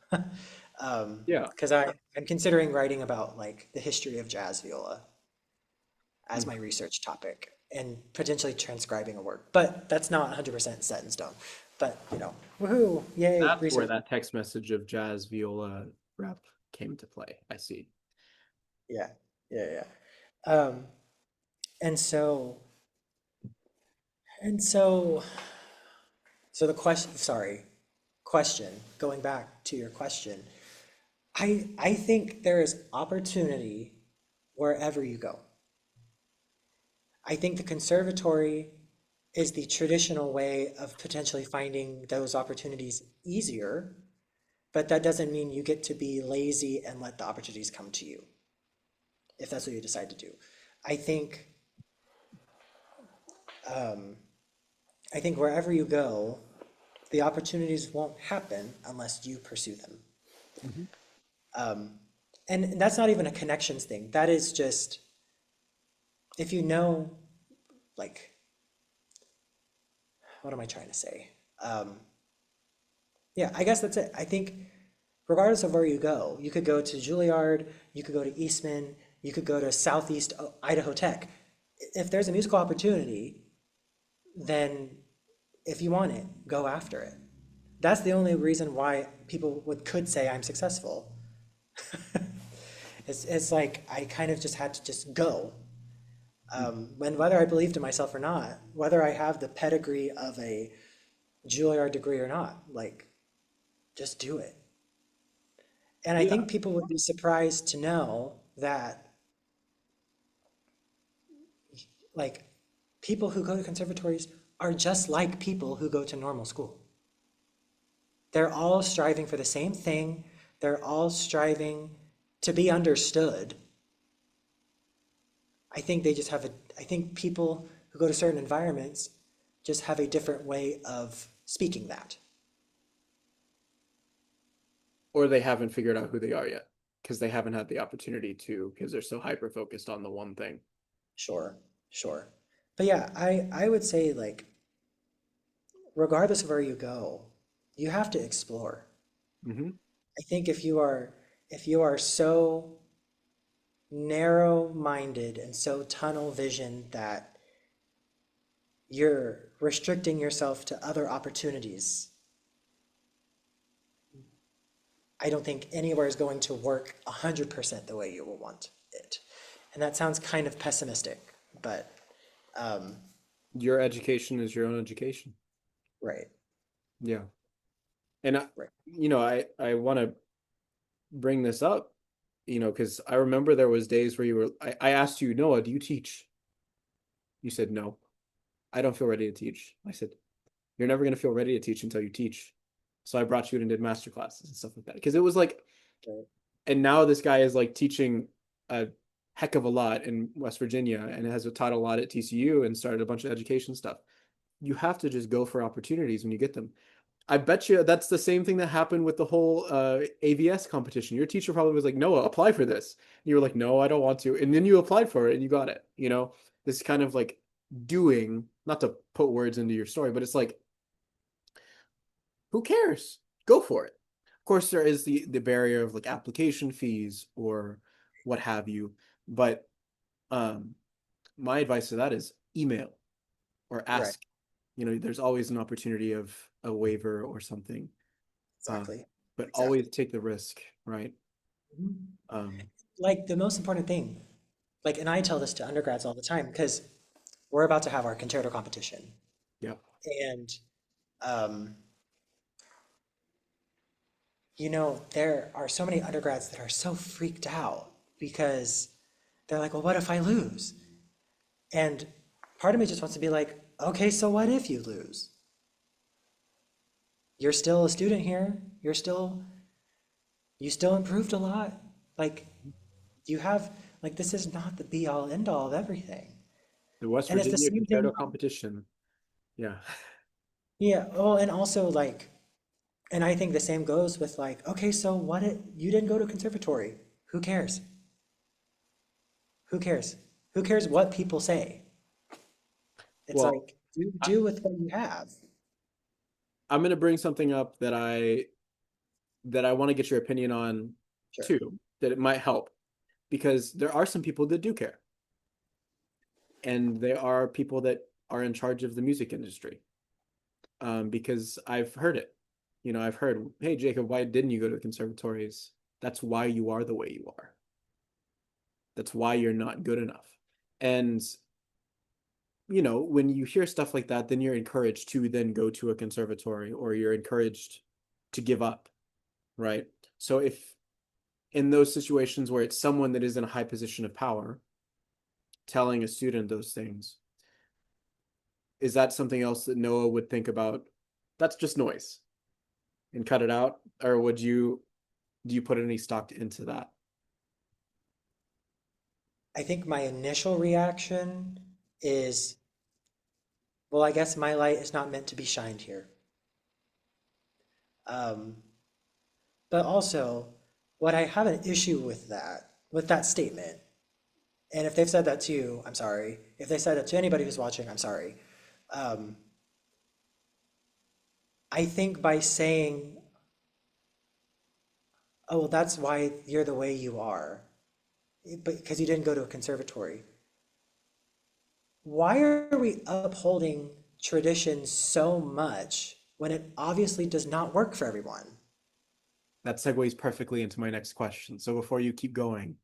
Yeah. Because I'm considering writing about like the history of jazz viola as Mm. my research topic and potentially transcribing a work. But that's not 100% set in stone. But woohoo, yay, That's where research. that text message of jazz viola rep came to play. I see. Yeah, yeah, yeah. Um, and so And so the question, going back to your question, I think there is opportunity wherever you go. I think the conservatory is the traditional way of potentially finding those opportunities easier, but that doesn't mean you get to be lazy and let the opportunities come to you if that's what you decide to do. I think um, I think wherever you go, the opportunities won't happen unless you pursue them. Mhm. Um, and that's not even a connections thing. That is just if you know, like, what am I trying to say? Um, yeah, I guess that's it. I think regardless of where you go, you could go to Juilliard, you could go to Eastman, you could go to Southeast Idaho Tech. If there's a musical opportunity, then if you want it, go after it. That's the only reason why people could say I'm successful. It's like I kind of just had to just go. When whether I believed in myself or not, whether I have the pedigree of a Juilliard degree or not, like just do it. And I Yeah. think people would be surprised to know that like people who go to conservatories are just like people who go to normal school. They're all striving for the same thing. They're all striving to be understood. I think they just have a, I think people who go to certain environments just have a different way of speaking that. Or they haven't figured out who they are yet because they haven't had the opportunity to because they're so hyper focused on the one thing. Sure, sure. But yeah, I would say like regardless of where you go, you have to explore. Hmm. I think if you are so narrow-minded and so tunnel vision that you're restricting yourself to other opportunities, I don't think anywhere is going to work 100% the way you will want it. And that sounds kind of pessimistic, but um, Your education is your own education. right, Yeah. And right, I want to bring this up, because I remember there was days where I asked you, Noah, do you teach? You said no. I don't feel ready to teach. I said, you're never going to feel ready to teach until you teach. So I brought you in and did master classes and stuff like that. Because it was like, right, and now this guy is like teaching a heck of a lot in West Virginia and has taught a lot at TCU and started a bunch of education stuff. You have to just go for opportunities when you get them. I bet you that's the same thing that happened with the whole AVS competition. Your teacher probably was like, Noah, apply for this. And you were like, no, I don't want to. And then you applied for it and you got it. This kind of like doing, not to put words into your story, but it's like, who cares? Go for it. Of course, there is the barrier of like application fees or what have you. But um, my advice to that is email or right, ask. There's always an opportunity of a waiver or something. Um, exactly, but exactly. always take the risk, right? Mhm. Um, Like the most important thing, like, and I tell this to undergrads all the time because we're about to have our concerto competition. yeah. And, um, there are so many undergrads that are so freaked out because they're like, well, what if I lose? And part of me just wants to be like, okay, so what if you lose? You're still a student here. You still improved a lot. Like, you have, like, this is not the be all end all of everything. The West And it's the Virginia same Concerto thing. competition. Yeah. Yeah. Oh, and also, like, and I think the same goes with, like, okay, so what it, you didn't go to conservatory. Who cares? Who cares? Who cares what people say? It's Well, like, I, do with what you have. I'm going to bring something up that I want to get your opinion on Sure. too, that it might help because there are some people that do care, and there are people that are in charge of the music industry. Because I've heard it. I've heard, hey, Jacob, why didn't you go to the conservatories? That's why you are the way you are. That's why you're not good enough. And when you hear stuff like that, then you're encouraged to then go to a conservatory, or you're encouraged to give up, right? So if in those situations where it's someone that is in a high position of power telling a student those things, is that something else that Noah would think about? That's just noise and cut it out, or do you put any stock into that? I think my initial reaction is, well, I guess my light is not meant to be shined here. Um, but also, what I have an issue with that statement, and if they've said that to you, I'm sorry. If they said that to anybody who's watching, I'm sorry. Um, I think by saying, oh, well, that's why you're the way you are, but because you didn't go to a conservatory. Why are we upholding tradition so much when it obviously does not work for everyone? That segues perfectly into my next question. So before you keep going,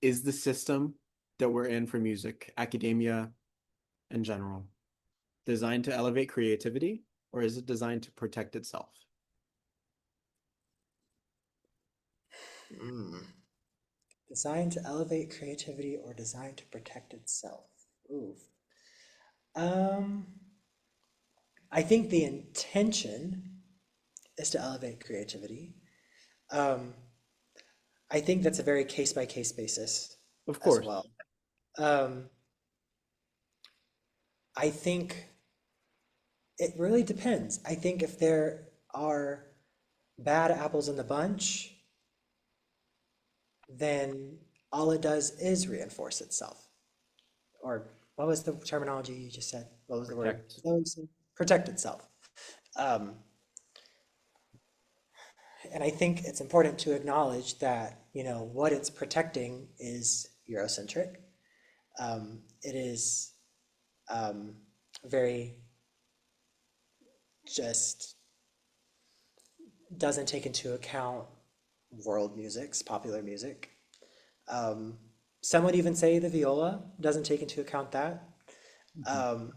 is the system that we're in for music, academia in general, designed to elevate creativity, or is it designed to protect itself? Mm. Designed to elevate creativity or designed to protect itself? Ooh. Um, I think the intention is to elevate creativity. Um, I think that's a very case by case basis Of as course. well. Um, I think it really depends. I think if there are bad apples in the bunch, then all it does is reinforce itself. Or what was the terminology you just said? What was the word? Protect. What was it? Protect itself. Um, and I think it's important to acknowledge that, what it's protecting is Eurocentric. It is um, very just doesn't take into account world musics, popular music. Um, some would even say the viola doesn't take into account that, Mhm. um,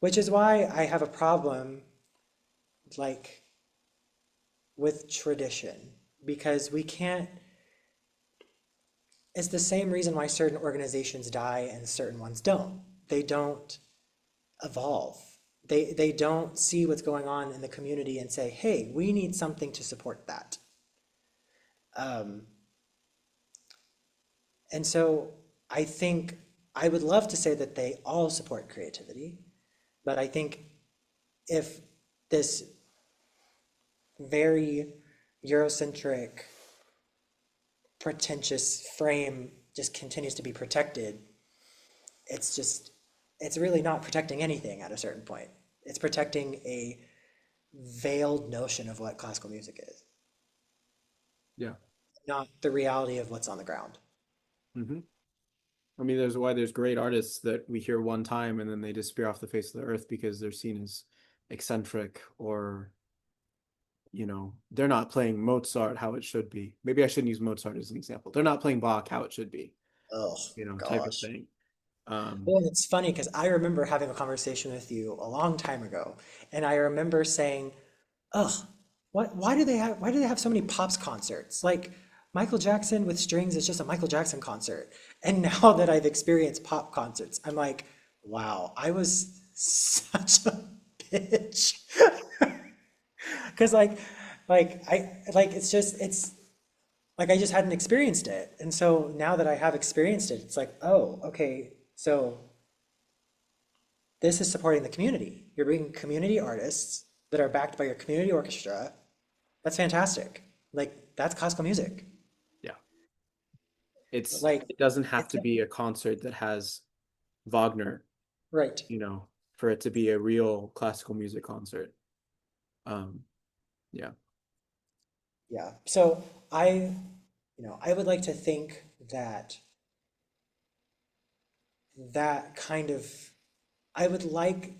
which is why I have a problem like with tradition because we can't. It's the same reason why certain organizations die and certain ones don't. They don't evolve. They don't see what's going on in the community and say, hey, we need something to support that. Um, and so I think I would love to say that they all support creativity, but I think if this very Eurocentric, pretentious frame just continues to be protected, it's just, it's really not protecting anything at a certain point. It's protecting a veiled notion of what classical music is, Yeah. not the reality of what's on the ground. Hmm. I mean, there's great artists that we hear one time and then they disappear off the face of the earth because they're seen as eccentric, or they're not playing Mozart how it should be. Maybe I shouldn't use Mozart as an example. They're not playing Bach how it should be, Oh, type of gosh. thing. Um, Well, and it's funny because I remember having a conversation with you a long time ago, and I remember saying, "Ugh, why do they have so many pops concerts? Like Michael Jackson with strings is just a Michael Jackson concert." And now that I've experienced pop concerts, I'm like, "Wow, I was such a bitch." Because it's just it's like I just hadn't experienced it, and so now that I have experienced it, it's like, oh, okay, so this is supporting the community. You're bringing community artists that are backed by your community orchestra. That's fantastic. Like that's classical music. yeah, it's Like it doesn't have it's to be a concert that has Wagner, right. for it to be a real classical music concert. Um, yeah, Yeah. So I would like to think that that kind of I would like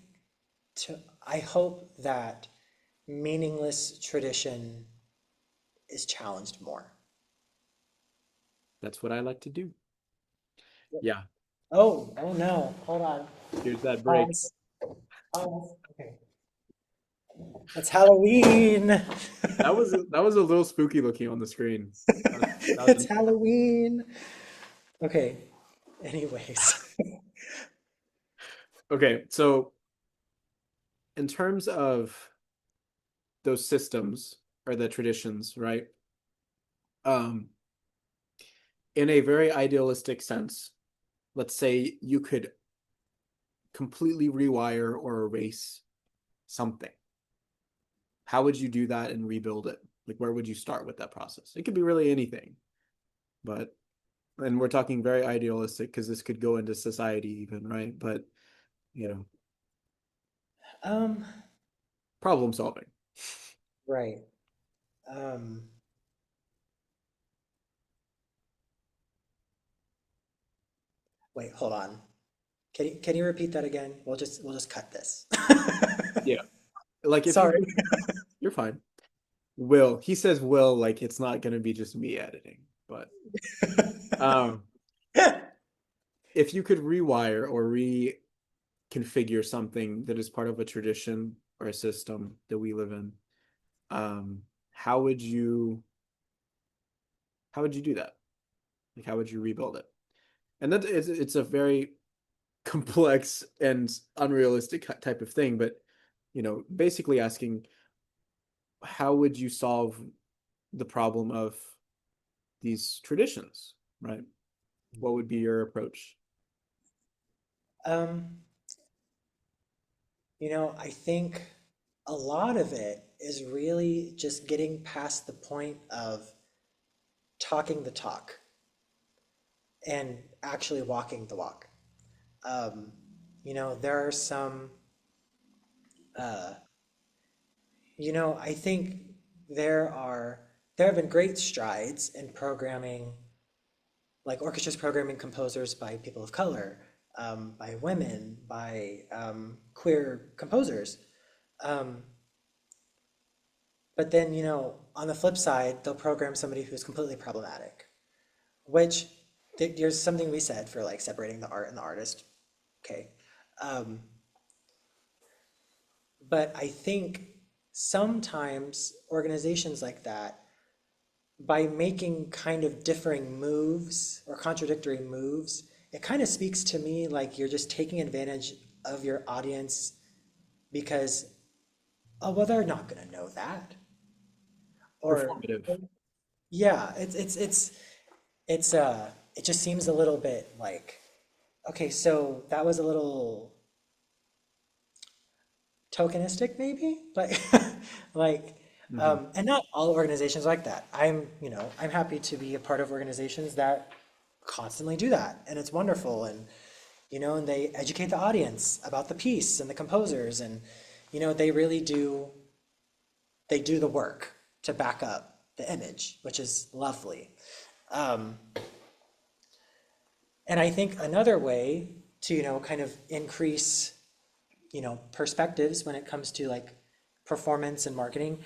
to I hope that meaningless tradition is challenged more. that's what I like to do. Yeah. Oh no, hold on. Here's that break. Pause. Okay. It's Halloween. That was a little spooky looking on the screen. That was It's Halloween. Okay. Anyways. okay. So in terms of those systems or the traditions, right? Um, in a very idealistic sense, let's say you could completely rewire or erase something. How would you do that and rebuild it? Like, where would you start with that process? It could be really anything, but, and we're talking very idealistic because this could go into society even, right? But, you know, Um, problem solving. right. Um, Wait, hold on. Can you repeat that again? We'll just cut this. Yeah. Like if you Sorry. could, you're fine. Will, he says will, like it's not going to be just me editing, but um, if you could rewire or reconfigure something that is part of a tradition or a system that we live in, how would you do that? Like, how would you rebuild it? And that is, it's a very complex and unrealistic type of thing, but basically asking how would you solve the problem of these traditions, right? What would be your approach? Um, I think a lot of it is really just getting past the point of talking the talk and actually walking the walk. Um, there are some, uh, I think there are there have been great strides in programming, like orchestras programming composers by people of color, by women, by queer composers. Um, but then, on the flip side, they'll program somebody who's completely problematic, which there's something we said for like separating the art and the artist. Okay. Um, but I think sometimes organizations like that, by making kind of differing moves or contradictory moves, it kind of speaks to me like you're just taking advantage of your audience because, oh, well, they're not going to know that. Or, Performative. yeah, it just seems a little bit like, okay, so that was a little tokenistic maybe, like like Hmm. and not all organizations like that. I'm happy to be a part of organizations that constantly do that, and it's wonderful, and and they educate the audience about the piece and the composers, and they really do, they do the work to back up the image, which is lovely. um, and I think another way to kind of increase perspectives when it comes to like performance and marketing.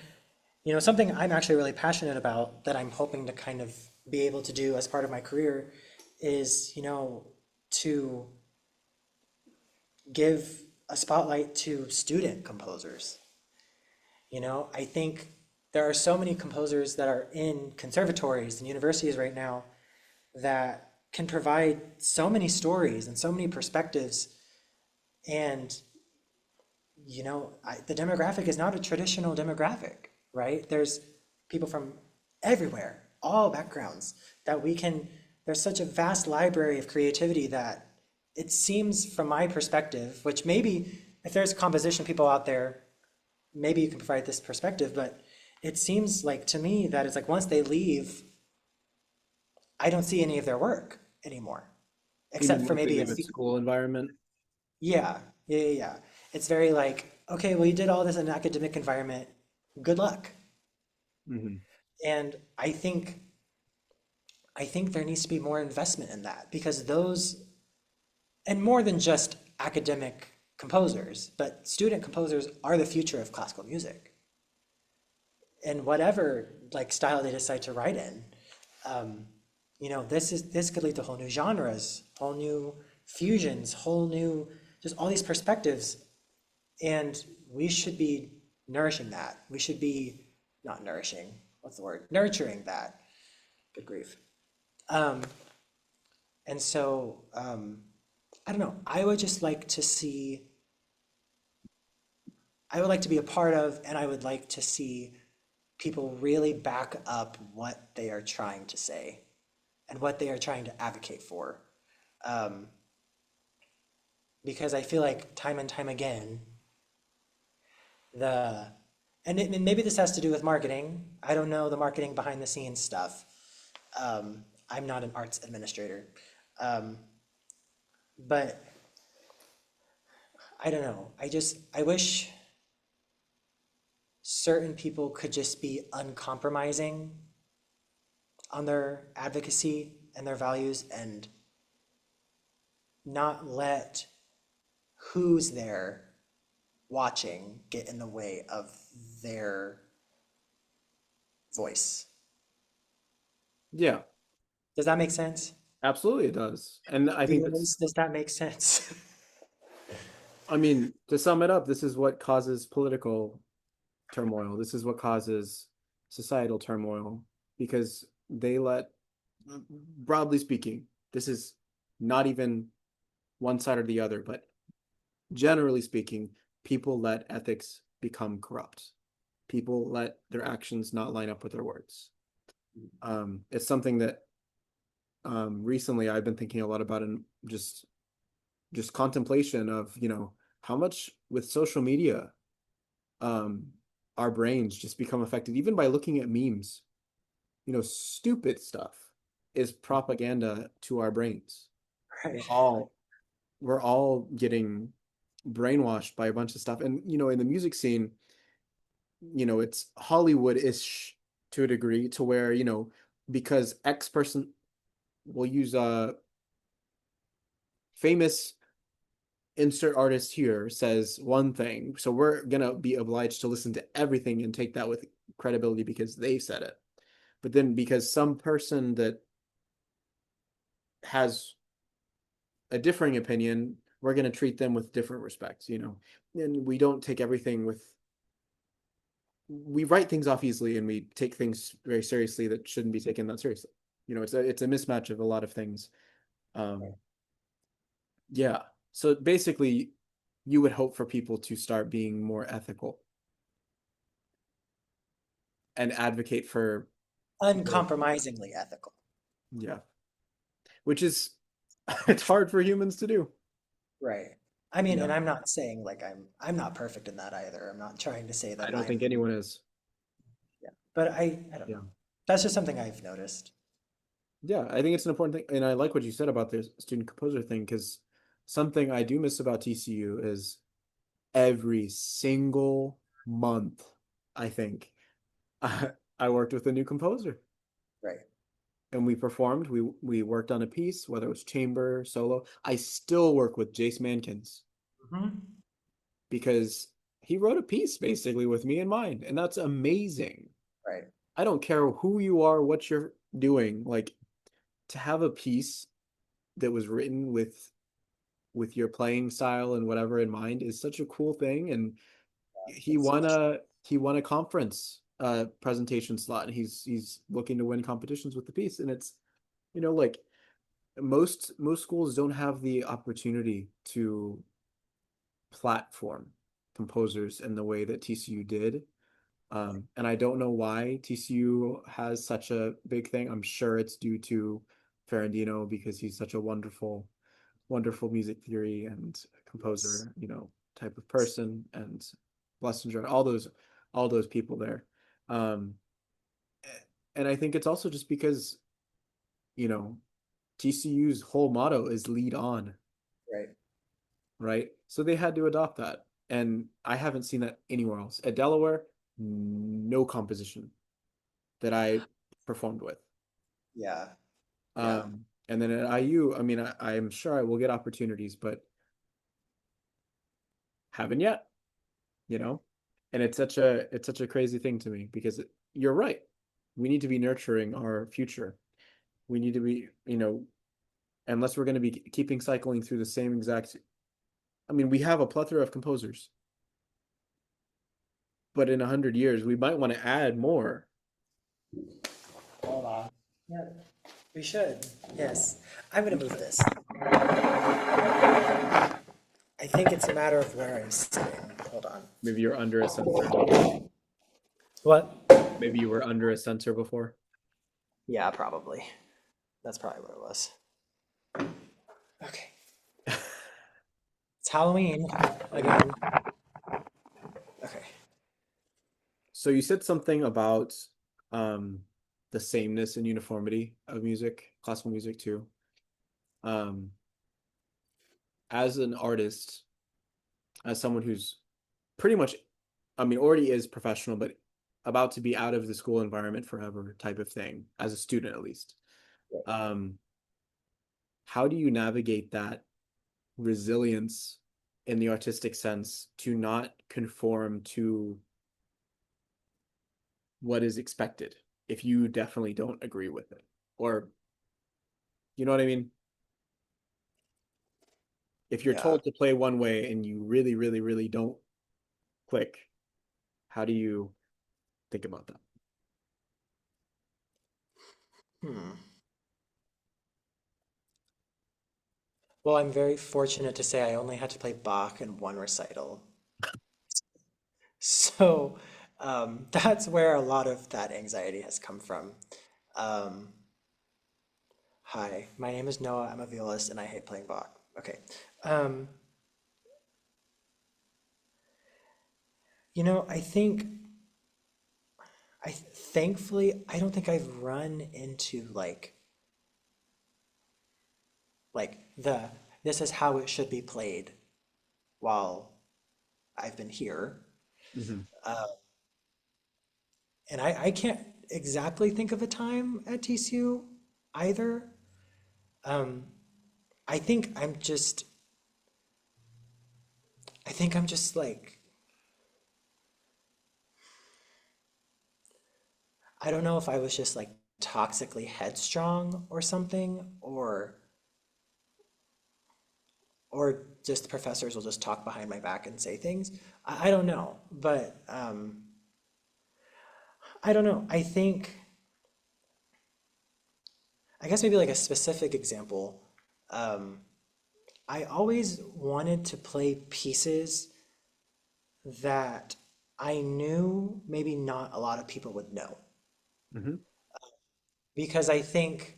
Something I'm actually really passionate about that I'm hoping to kind of be able to do as part of my career is, to give a spotlight to student composers. I think there are so many composers that are in conservatories and universities right now that can provide so many stories and so many perspectives. And the demographic is not a traditional demographic, right? There's people from everywhere, all backgrounds, that we can, there's such a vast library of creativity that it seems from my perspective, which maybe if there's composition people out there, maybe you can provide this perspective, but it seems like to me that it's like once they leave, I don't see any of their work anymore, You mean except for once they maybe a leave a few. school environment? Yeah, yeah. It's very like, okay, well, you did all this in an academic environment. Good luck. Hmm. And I think there needs to be more investment in that because those, and more than just academic composers, but student composers are the future of classical music. And whatever like style they decide to write in, um, this could lead to whole new genres, whole new fusions, whole new, just all these perspectives. And we should be nourishing that. We should be not nourishing, what's the word? Nurturing that. Good grief. Um, and so, I don't know. I would just like to see, I would like to be a part of, and I would like to see people really back up what they are trying to say and what they are trying to advocate for. Um, because I feel like time and time again, the and maybe this has to do with marketing. I don't know the marketing behind the scenes stuff. I'm not an arts administrator, um, but I don't know. I wish certain people could just be uncompromising on their advocacy and their values and not let who's there watching get in the way of their voice. Yeah, Does that make sense? absolutely it does. And I think that's, Viewers, does that make sense? I mean, to sum it up, this is what causes political turmoil. This is what causes societal turmoil because they let, broadly speaking, this is not even one side or the other, but generally speaking, people let ethics become corrupt. People let their actions not line up with their words. It's something that recently I've been thinking a lot about in just contemplation of, how much with social media, um, our brains just become affected, even by looking at memes. Stupid stuff is propaganda to our brains. We're Right. all we're all getting brainwashed by a bunch of stuff. And in the music scene, it's Hollywood-ish to a degree to where, because X person will use a famous insert artist here says one thing, so we're gonna be obliged to listen to everything and take that with credibility because they said it. But then because some person that has a differing opinion, we're going to treat them with different respect, and we don't take everything with, we write things off easily and we take things very seriously that shouldn't be taken that seriously. It's a mismatch of a lot of things. um yeah, so basically you would hope for people to start being more ethical and advocate for the, Uncompromisingly ethical. yeah, which is it's hard for humans to do. Right. I mean, Yeah, and I'm not saying like I'm not perfect in that either. I'm not trying to say I that don't think I'm, anyone is. yeah. But I don't Yeah. know. That's just something I've noticed. Yeah, I think it's an important thing, and I like what you said about the student composer thing because something I do miss about TCU is every single month, I think, I worked with a new composer Right. and we performed. We worked on a piece, whether it was chamber, solo. I still work with Jace Mankins Hmm. because he wrote a piece basically with me in mind, and that's amazing. Right. I don't care who you are, what you're doing, like to have a piece that was written with your playing style and whatever in mind is such a cool thing. And he It's won special. a conference presentation slot, and he's looking to win competitions with the piece. And it's, like most schools don't have the opportunity to platform composers in the way that TCU did. And I don't know why TCU has such a big thing. I'm sure it's due to Ferrandino because he's such a wonderful music theory and Yes. composer, type of person, and Blessinger, all those people there. Um, and I think it's also just because, you know, TCU's whole motto is lead on, Right. right? So they had to adopt that. And I haven't seen that anywhere else. At Delaware, no composition that I performed with. Yeah. Yeah. And then at IU, I mean, I'm sure I will get opportunities, but haven't yet. you know and it's such a crazy thing to me because you're right, we need to be nurturing our future. We need to be, unless we're going to be keeping cycling through the same exact. I mean, we have a plethora of composers, but in 100 years, we might want to add more. Hold on. Yeah, we should. Yes. I'm going to move this. I think it's a matter of where I'm sitting. Hold on. Maybe you're under a sensor. What? Maybe you were under a sensor before. Yeah, probably. That's probably what it was. Okay. It's Halloween again. Okay. So you said something about the sameness and uniformity of music, classical music too. Um, as an artist, as someone who's pretty much, I mean, already is professional, but about to be out of the school environment forever type of thing, as a student at least. Um, how do you navigate that resilience in the artistic sense to not conform to what is expected if you definitely don't agree with it? Or, you know what I mean? If you're Yeah. told to play one way and you really, really, really don't click, how do you think about that? Hmm. Well, I'm very fortunate to say I only had to play Bach in one recital. So that's where a lot of that anxiety has come from. Um, Hi, my name is Noah. I'm a violist and I hate playing Bach. Okay. Um, I think thankfully I don't think I've run into like the this is how it should be played while I've been here. Mm-hmm. Uh, and I can't exactly think of a time at TCU either. Um, I think I'm just like, I don't know if I was just like toxically headstrong or something, or just professors will just talk behind my back and say things. I don't know, but I don't know. I guess maybe like a specific example. Um, I always wanted to play pieces that I knew maybe not a lot of people would know. Mm-hmm. Because I think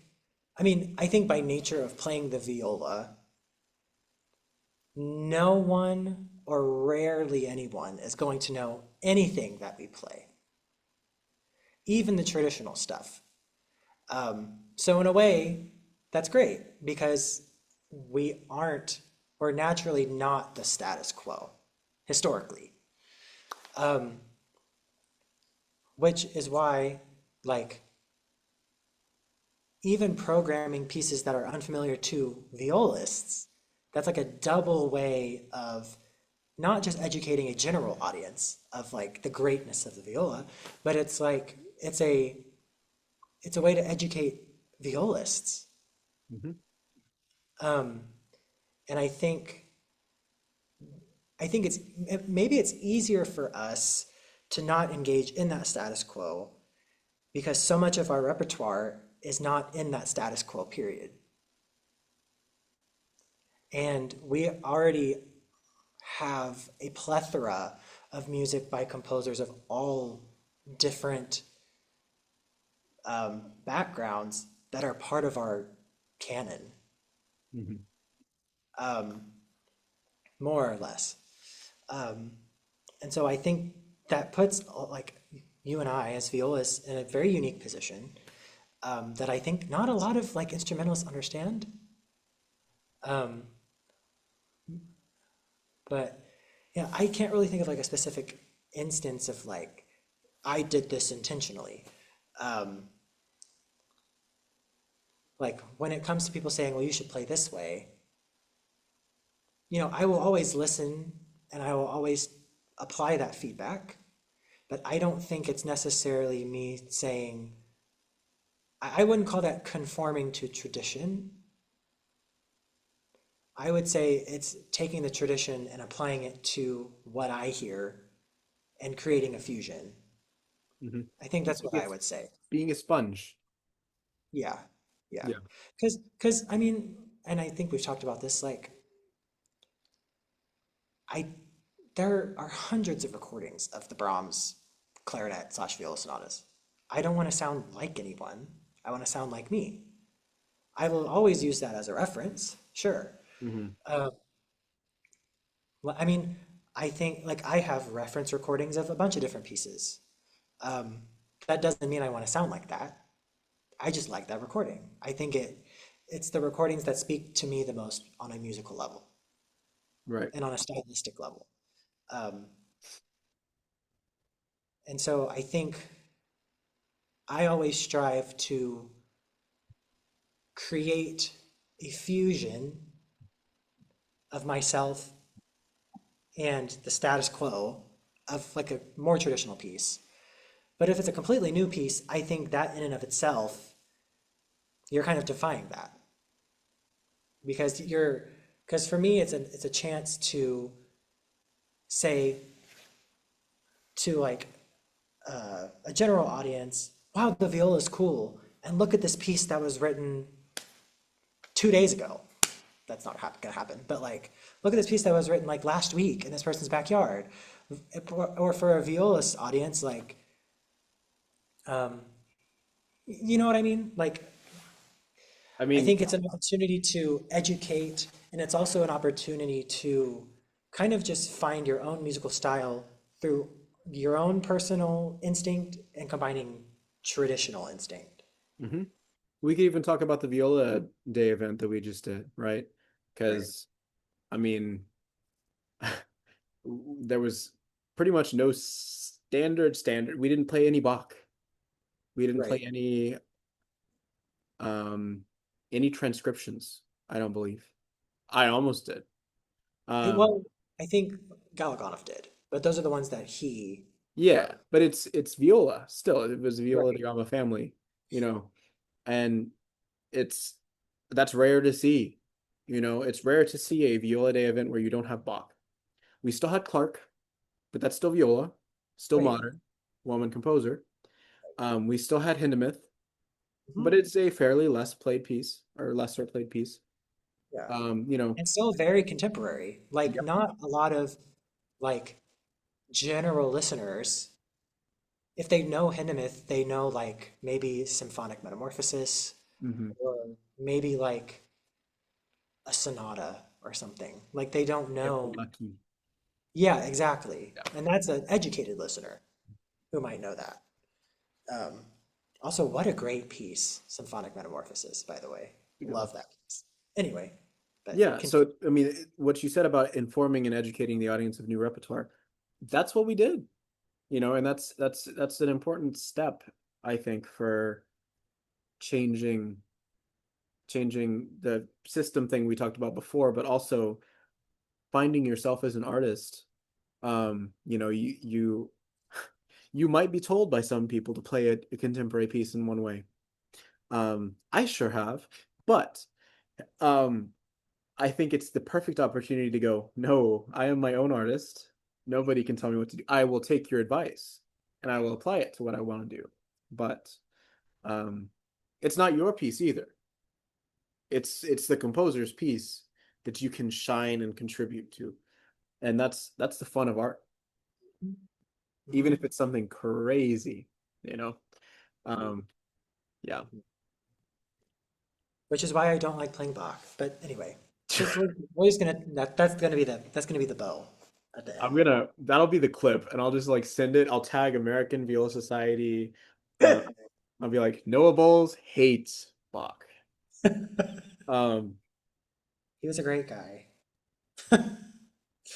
by nature of playing the viola, no one or rarely anyone is going to know anything that we play, even the traditional stuff. So in a way, that's great because we're naturally not the status quo historically. Um, which is why, like, even programming pieces that are unfamiliar to violists, that's like a double way of not just educating a general audience of like the greatness of the viola, but it's a way to educate violists. Mm-hmm. Um, and I think maybe it's easier for us to not engage in that status quo because so much of our repertoire is not in that status quo period. And we already have a plethora of music by composers of all different backgrounds that are part of our canon, Mm-hmm. um, more or less. Um, and so I think that puts like you and I as violists in a very unique position that I think not a lot of like instrumentalists understand. Um, but yeah, I can't really think of like a specific instance of like I did this intentionally. Um, like when it comes to people saying, "Well, you should play this way," I will always listen and I will always apply that feedback. But I don't think it's necessarily me saying, I wouldn't call that conforming to tradition. I would say it's taking the tradition and applying it to what I hear and creating a fusion. Hmm. I think that's what I would say. Being a sponge. Yeah. Yeah. Yeah. Because I mean, and I think we've talked about this, like I there are hundreds of recordings of the Brahms clarinet slash viola sonatas. I don't want to sound like anyone. I want to sound like me. I will always use that as a reference, sure. Hmm. Uh, I mean, I think like I have reference recordings of a bunch of different pieces. Um, that doesn't mean I want to sound like that. I just like that recording. I think it's the recordings that speak to me the most on a musical level Right. and on a stylistic level. Um, and so I think I always strive to create a fusion of myself and the status quo of like a more traditional piece. But if it's a completely new piece, I think that in and of itself, you're kind of defying that because because for me it's a chance to say to like a general audience, wow, the viola is cool, and look at this piece that was written 2 days ago. That's not gonna happen, but like, look at this piece that was written like last week in this person's backyard. Or for a violist audience, like, um, you know what I mean? Like, I I mean, think it's an opportunity to educate, and it's also an opportunity to kind of just find your own musical style through your own personal instinct and combining traditional instinct. mhm. We could even talk about the Viola Day event that we just did, right? Right. Because, I mean, there was pretty much no standard. We didn't play any Bach. We didn't play Right. um any transcriptions, I don't believe. I almost did. Um Well, I think Galaganov did, but those are the ones that he yeah, wrote. but it's viola still. It was viola da Right. gama family, you know. And it's that's rare to see. It's rare to see a Viola Day event where you don't have Bach. We still had Clark, but that's still viola, still Right. modern, woman composer. We still had Hindemith, but Mhm. it's a fairly less played piece or lesser played piece. Yeah. Um, you know, And still very contemporary. Like yep. not a lot of like general listeners, if they know Hindemith, they know like maybe symphonic metamorphosis Hmm. or maybe like a sonata or something. Like they don't If we're know. lucky. Yeah, exactly. Yeah. And that's an educated listener who might know that. Um, Also, what a great piece, Symphonic Metamorphosis, by the way. Yeah. Love that piece. Anyway, but Yeah, so I mean, what you said about informing and educating the audience of new repertoire, that's what we did, and that's an important step, I think, for changing changing the system thing we talked about before, but also finding yourself as an artist. You you might be told by some people to play a contemporary piece in one way. I sure have, but um, I think it's the perfect opportunity to go, no, I am my own artist. Nobody can tell me what to do. I will take your advice and I will apply it to what I want to do. But um, it's not your piece either. It's the composer's piece that you can shine and contribute to. And that's the fun of art, even if Mhm. it's something crazy, you know. Um, yeah. Which is why I don't like playing Bach. But anyway, just we're just gonna that's gonna be the bow at the end. That'll be the clip, and I'll just like send it. I'll tag American Viola Society. Uh, I'll be like, Noah Bowles hates Bach. Um, He was a great guy.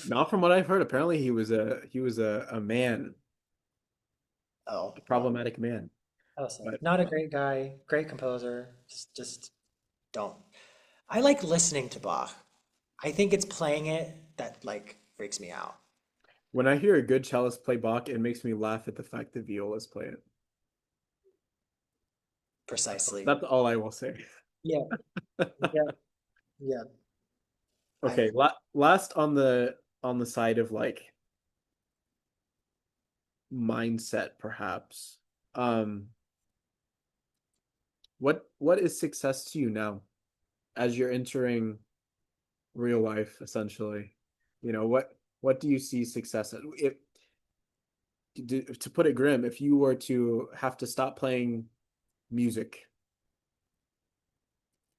Not from what I've heard. Apparently, he was a man, Oh, a well, problematic man. I'll say But not a great guy, great composer. Just don't. I like listening to Bach. I think it's playing it that like freaks me out. when I hear a good cellist play Bach, it makes me laugh at the fact that violas play it. Precisely. That's all I will say. Yeah, yeah, yeah. Okay, last on the side of like mindset, perhaps. Um, what is success to you now as you're entering real life, essentially? You know, what do you see success at? If to put it grim, if you were to have to stop playing music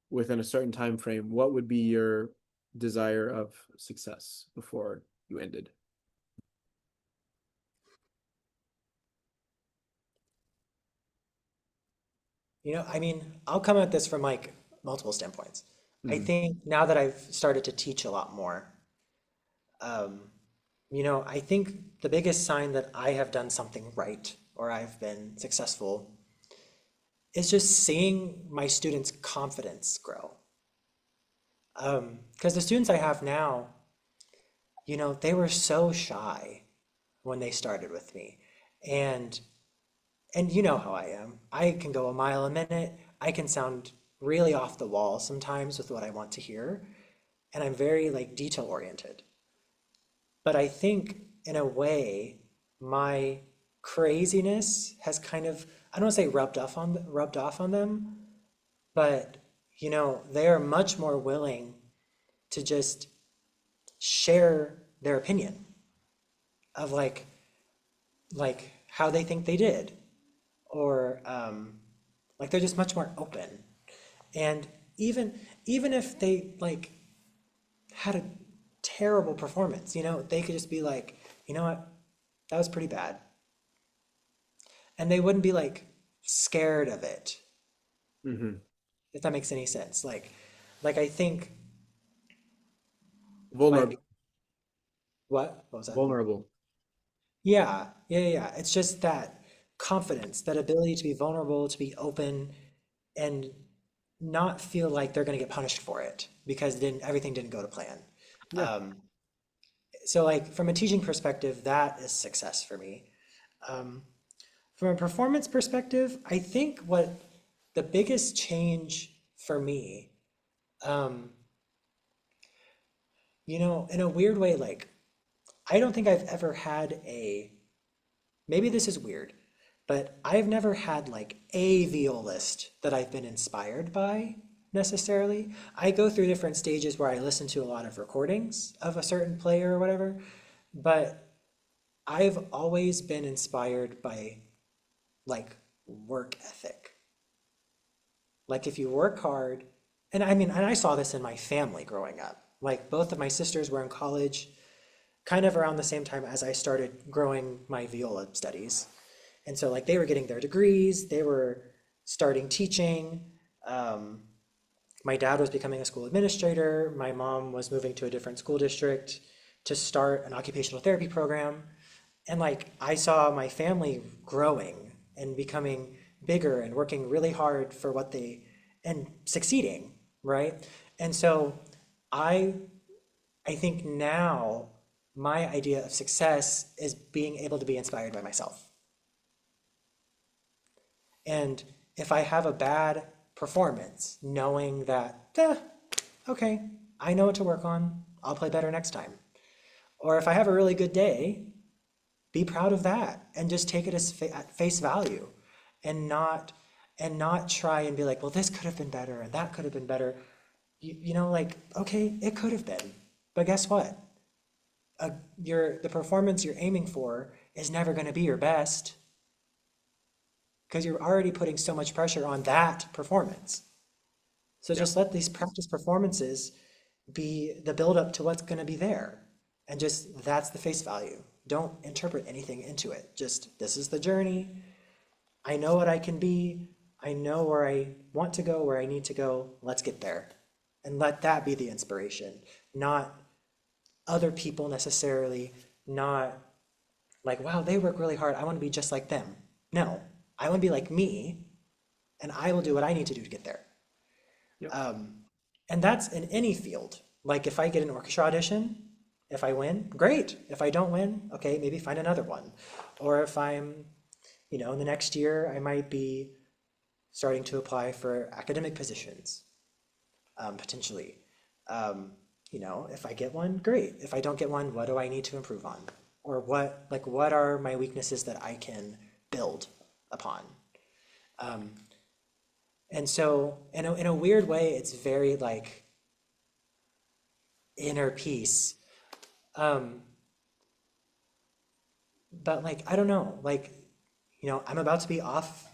within a certain time frame, what would be your desire of success before you ended? I mean, I'll come at this from like multiple standpoints. I Mhm. think now that I've started to teach a lot more, um, I think the biggest sign that I have done something right or I've been successful is just seeing my students' confidence grow. Because the students I have now, they were so shy when they started with me. And and you know how I am. I can go a mile a minute. I can sound really off the wall sometimes with what I want to hear, and I'm very like detail oriented. But I think in a way, my craziness has kind of, I don't want to say rubbed off on them, but they are much more willing to just share their opinion of like how they think they did, or like they're just much more open. And even if they like had a terrible performance, they could just be like, you know what, that was pretty bad, and they wouldn't be like scared of it, Mhm. if that makes any sense. Like I think my Vulnerable, what was that? vulnerable. Yeah. It's just that confidence, that ability to be vulnerable, to be open, and not feel like they're going to get punished for it because then everything didn't go to plan. Yeah. Um, so, like from a teaching perspective, that is success for me. Um, from a performance perspective, I think what the biggest change for me, um, in a weird way, like I don't think I've ever had maybe this is weird, but I've never had like a violist that I've been inspired by necessarily. I go through different stages where I listen to a lot of recordings of a certain player or whatever, but I've always been inspired by like work ethic. Like if you work hard, and I mean, and I saw this in my family growing up. Like both of my sisters were in college kind of around the same time as I started growing my viola studies. And so like they were getting their degrees, they were starting teaching. Um, my dad was becoming a school administrator. My mom was moving to a different school district to start an occupational therapy program. And like I saw my family growing and becoming bigger and working really hard for what they and succeeding, right? And so I I think now my idea of success is being able to be inspired by myself. And if I have a bad performance, knowing that, okay, I know what to work on, I'll play better next time. Or if I have a really good day, be proud of that and just take it as at face value and not try and be like, well, this could have been better and that could have been better. Like, okay, it could have been. But guess what? The performance you're aiming for is never going to be your best because you're already putting so much pressure on that performance. So Yeah. just let these practice performances be the build up to what's going to be there. And just that's the face value. Don't interpret anything into it. Just this is the journey. I know what I can be. I know where I want to go, where I need to go. Let's get there. And let that be the inspiration, not other people necessarily, not like, wow, they work really hard. I want to be just like them. No, I want to be like me, and I will do what I need to do to get there. Yep. Um, and that's in any field. Like if I get an orchestra audition, if I win, great. If I don't win, okay, maybe find another one. Or if I'm, in the next year, I might be starting to apply for academic positions, potentially. Um, If I get one, great. If I don't get one, what do I need to improve on? Or what are my weaknesses that I can build upon? Um, and so in a weird way, it's very like inner peace. Um, but like, I don't know, like, I'm about to be off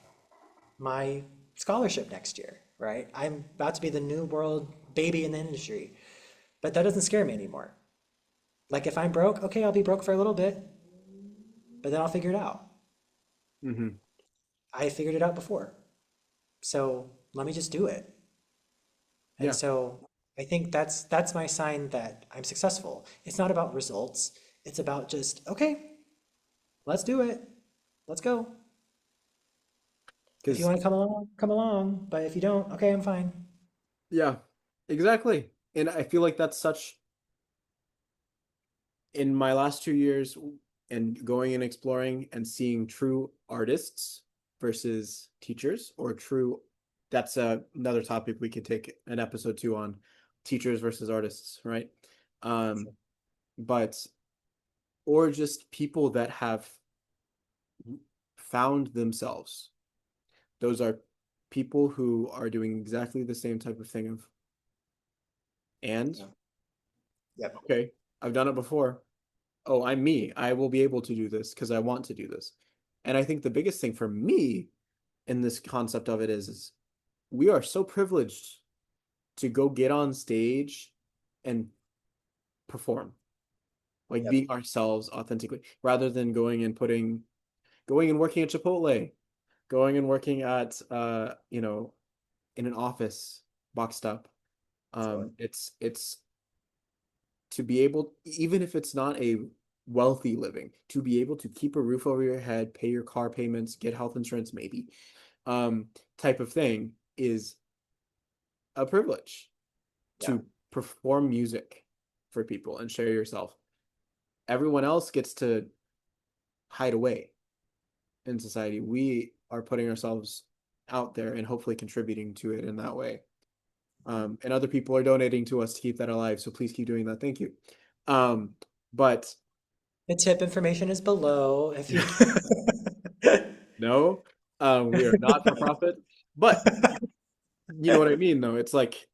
my scholarship next year, right? I'm about to be the new world baby in the industry, but that doesn't scare me anymore. Like if I'm broke, okay, I'll be broke for a little bit, but then I'll figure it out. Hmm. I figured it out before. So let me just do it. And Yeah, so I think that's my sign that I'm successful. It's not about results. It's about just, okay, let's do it. Let's go. If you because want to come along, come along. But if you don't, okay, I'm fine. yeah, exactly. And I feel like that's such in my last 2 years and going and exploring and seeing true artists versus teachers or true that's another topic we could take an episode two on teachers versus artists, right? Um, but or just people that have found themselves. Those are people who are doing exactly the same type of thing of and Yeah. Yep. okay, I've done it before. Oh, I'm me. I will be able to do this because I want to do this. And I think the biggest thing for me in this concept of it is we are so privileged to go get on stage and perform, like Yep. being ourselves authentically, rather than going and working at Chipotle, going and working at in an office boxed up. Sure. It's to be able, even if it's not a wealthy living, to be able to keep a roof over your head, pay your car payments, get health insurance, maybe, um, type of thing is a privilege Yeah. to perform music for people and share yourself. Everyone else gets to hide away in society. We are putting ourselves out there and hopefully contributing to it in that way. And other people are donating to us to keep that alive. So please keep doing that. Thank you. Um, but The tip information is below if you no, we are not for profit. But you know what I mean, though. It's like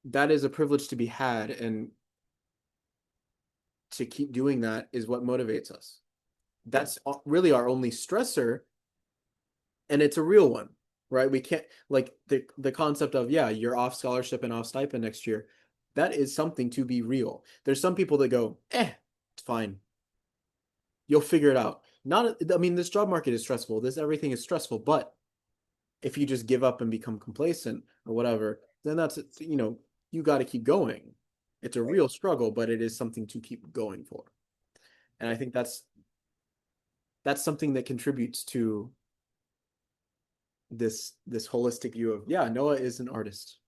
that is a privilege to be had, and to keep doing that is what motivates us. That's really our only stressor, and it's a real one, right? We can't like the concept of yeah, you're off scholarship and off stipend next year. That is something to be real. There's some people that go, it's fine. You'll figure it out. Not, I mean, this job market is stressful. This everything is stressful, but if you just give up and become complacent or whatever, then that's you got to keep going. It's a Right. real struggle, but it is something to keep going for. And I Yep. think that's something that contributes to this holistic view of yeah, Noah is an artist.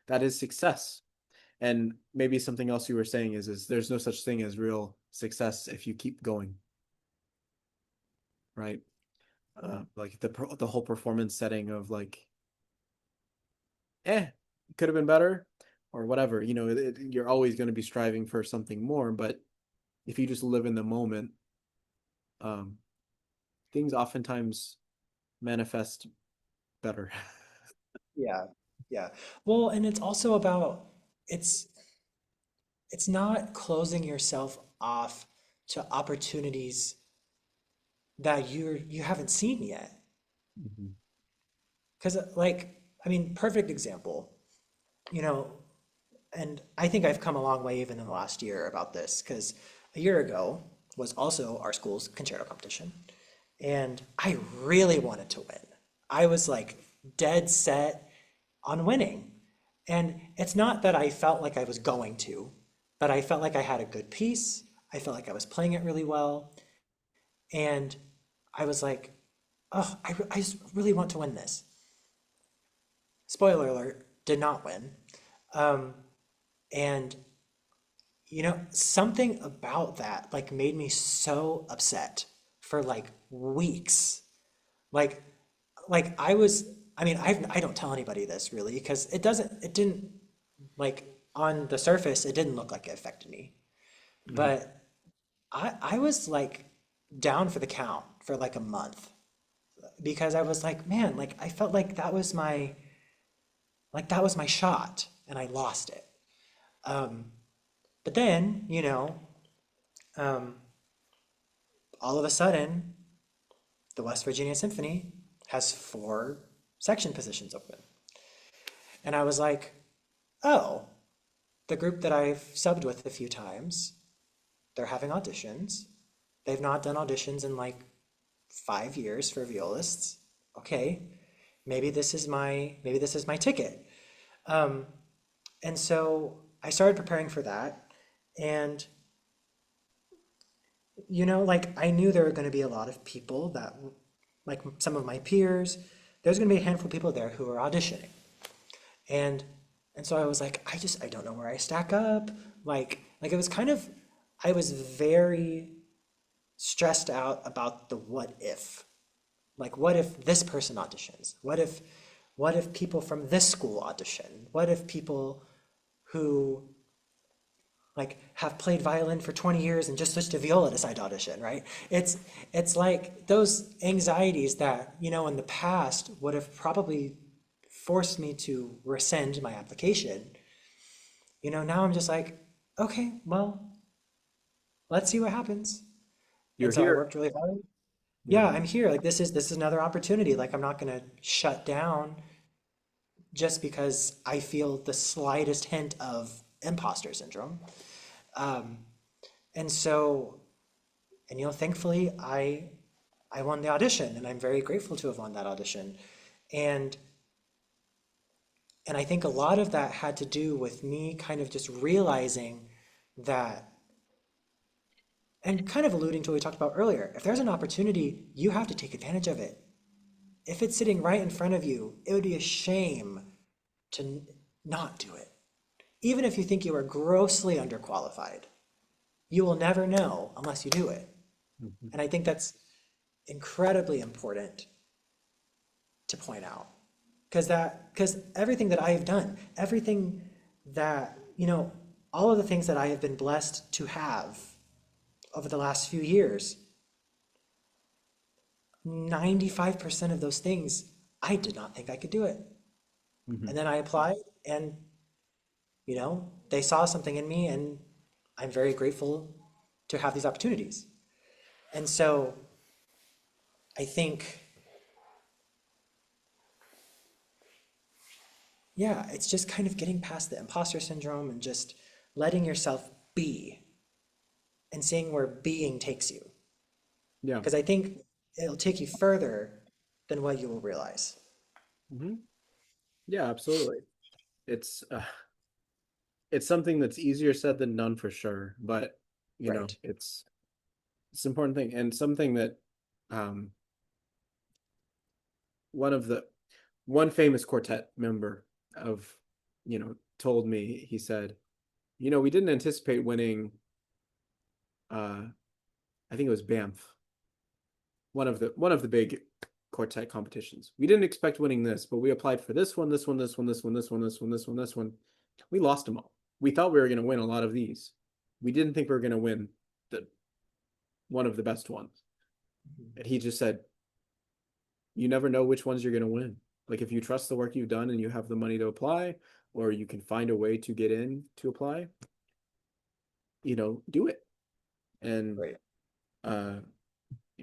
That is success. And maybe something else you were saying is there's no such thing as real success if you keep going, right? Yeah. Like the whole performance setting of like could have been better or whatever. You're always going to be striving for something more, but if you just live in the moment, um, things oftentimes manifest better. Yeah. Yeah. Well, and it's also about it's it's not closing yourself off to opportunities that you haven't seen yet. Mhm. Because like, I mean, perfect example, you know, and I think I've come a long way even in the last year about this, because a year ago was also our school's concerto competition. And I really wanted to win. I was like dead set on winning. And it's not that I felt like I was going to, but I felt like I had a good piece. I felt like I was playing it really well. And I was like, oh, I just really want to win this. Spoiler alert, did not win. Um, and something about that like made me so upset for like weeks. Like I was, I mean, I don't tell anybody this really because it didn't Like on the surface, it didn't look like it affected me. Mhm. But I was like down for the count for like a month because I was like, man, like I felt like that was my shot and I lost it. Um, but then, um, all of a sudden, the West Virginia Symphony has four section positions open. And I was like, oh, the group that I've subbed with a few times, they're having auditions. They've not done auditions in like 5 years for violists. Okay, maybe this is my ticket. Um, and so I started preparing for that, and like I knew there were going to be a lot of people that, like some of my peers, there's going to be a handful of people there who are auditioning, and and so I was like, I don't know where I stack up. Like it was kind of, I was very stressed out about the what if. Like, what if this person auditions? What if people from this school audition? What if people who like have played violin for 20 years and just switched to viola decide to audition, right? It's like those anxieties that, in the past would have probably forced me to rescind my application. Now I'm just like, okay, well, let's see what happens. You're And so I here. worked really hard. Yeah. Yeah, I'm here. Like this is another opportunity. Like I'm not gonna shut down just because I feel the slightest hint of imposter syndrome. Um, and so, and thankfully I won the audition, and I'm very grateful to have won that audition. And and I think a lot of that had to do with me kind of just realizing that, and kind of alluding to what we talked about earlier. If there's an opportunity, you have to take advantage of it. If it's sitting right in front of you, it would be a shame to not do it. Even if you think you are grossly underqualified, you will never know unless you do it. Mhm. And I think that's incredibly important to point out. Because everything that I have done, everything that, all of the things that I have been blessed to have over the last few years, 95% of those things, I did not think I could do it. Mhm. And then I applied, and they saw something in me, and I'm very grateful to have these opportunities. And so I think, yeah, it's just kind of getting past the imposter syndrome and just letting yourself be and seeing where being takes you. Yeah. Because I think it'll take you further than what you will realize. Mhm. Yeah, absolutely. It's it's something that's easier said than done for sure, but Right. it's an important thing and something that um one of the one famous quartet member of told me. He said, we didn't anticipate winning uh I think it was Banff, one of the big quartet competitions. We didn't expect winning this, but we applied for this one, this one, this one, this one, this one, this one, this one, this one. We lost them all. We thought we were going to win a lot of these. We didn't think we were going to win the one of the best ones. And he just said, you never know which ones you're going to win. Like if you trust the work you've done and you have the money to apply, or you can find a way to get in to apply, do it. And Right. uh,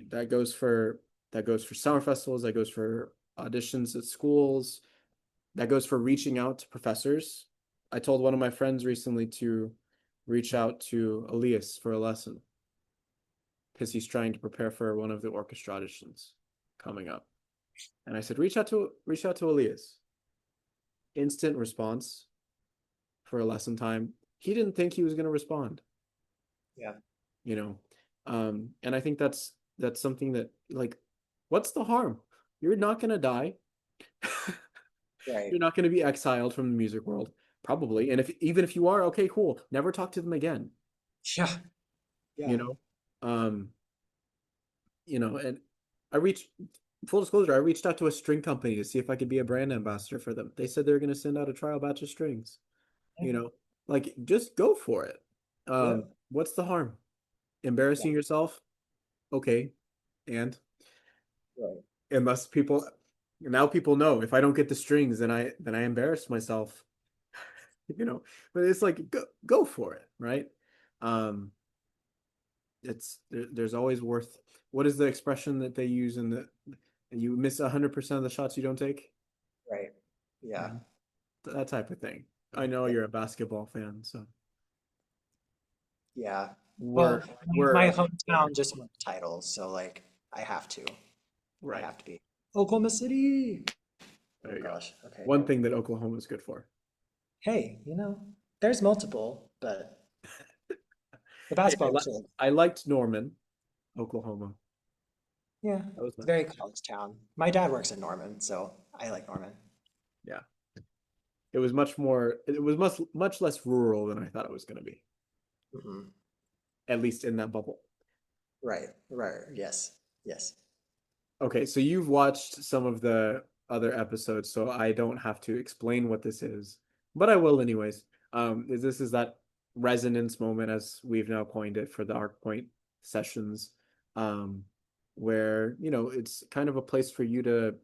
that goes for that goes for summer festivals. That goes for auditions at schools. That goes for reaching out to professors. I told one of my friends recently to reach out to Elias for a lesson because he's trying to prepare for one of the orchestra auditions coming up. And I said, reach out to Elias. Instant response for a lesson time. He didn't think he was going to respond, Yeah. you know. And I think that's something that, like, what's the harm? You're not going to die. Right. You're not going to be exiled from the music world, probably. And if even if you are, okay, cool. Never talk to them again. Yeah. You Yeah. know, um, and I reached full disclosure. I reached out to a string company to see if I could be a brand ambassador for them. They said they're going to send out a trial batch of strings. Yeah. like just go for it. Yep. What's the harm? Yeah. Embarrassing yourself? Okay. And Right. unless people now people know if I don't get the strings, then I embarrass myself, you know. But it's like go for it, right? Um, there's always worth. What is the expression that they use in the you miss 100% of the shots you don't take? Right. Yeah. Mhm. That type of thing. I know Yeah. you're a basketball fan, so Yeah. we're Well, we're my hometown just won the title, so like I have to. I right. have to be. Oklahoma City. Oh There you go. gosh. Okay. One thing that Oklahoma is good for. Hey, there's multiple, but the Hey, basketball was really, I liked Norman, Oklahoma. yeah, That was it's a nice. very college town. My dad works in Norman, so I like Norman. Yeah. It was much less rural than I thought it was going to be, Hmm. at least in that bubble. Right, right. Yes, yes. Okay, so you've watched some of the other episodes, so I don't have to explain what this is, but I will anyways. This is that resonance moment, as we've now coined it for the Arcpoint sessions, um, where, it's kind of a place for you to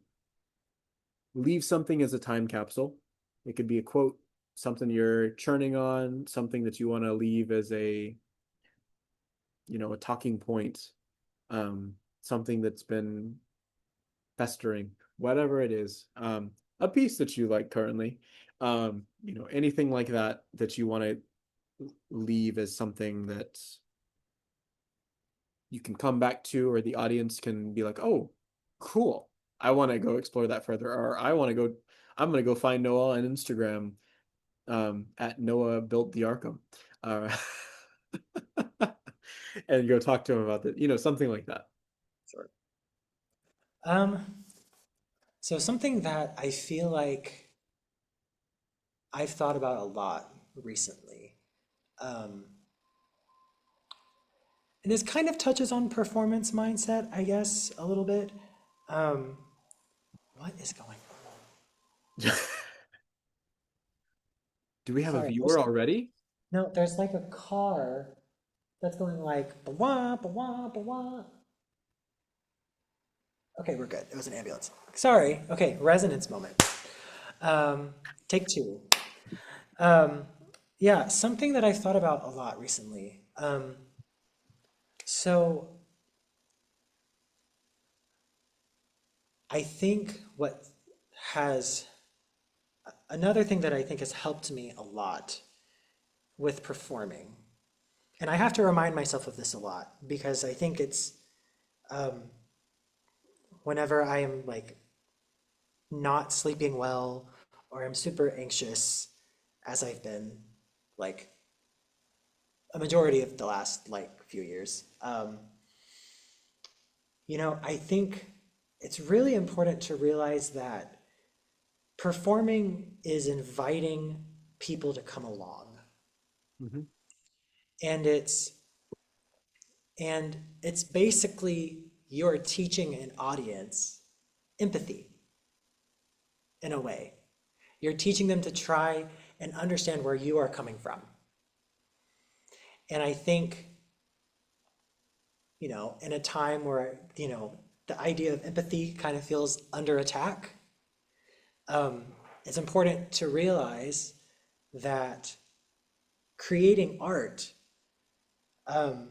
leave something as a time capsule. It could be a quote, something you're churning on, something that you want to leave as a talking point, something that's been festering, whatever it is, a piece that you like currently, anything like that you want to leave as something that you can come back to, or the audience can be like, oh, cool. I want to go explore that further, or I'm going to go find Noah on Instagram, at Noah Built the Arkham, uh, and go talk to him about that, something like that. Sure. Um, so something that I feel like I've thought about a lot recently, um, and this kind of touches on performance mindset, I guess, a little bit. Um, what is going on? Do we have a Sorry, viewer already? no, there's like a car that's going like ba-wah, ba-wah, ba-wah. Okay, we're good. It was an ambulance. Sorry. Okay, resonance moment. Um, take two. Um, yeah, something that I've thought about a lot recently. So I think what has another thing that I think has helped me a lot with performing, and I have to remind myself of this a lot because I think it's um, whenever I am like not sleeping well or I'm super anxious, as I've been like a majority of the last like few years. I think it's really important to realize that performing is inviting people to come along. Mhm. And it's basically you're teaching an audience empathy in a way. You're teaching them to try and understand where you are coming from. And I think, in a time where, the idea of empathy kind of feels under attack, um, it's important to realize that creating art, um,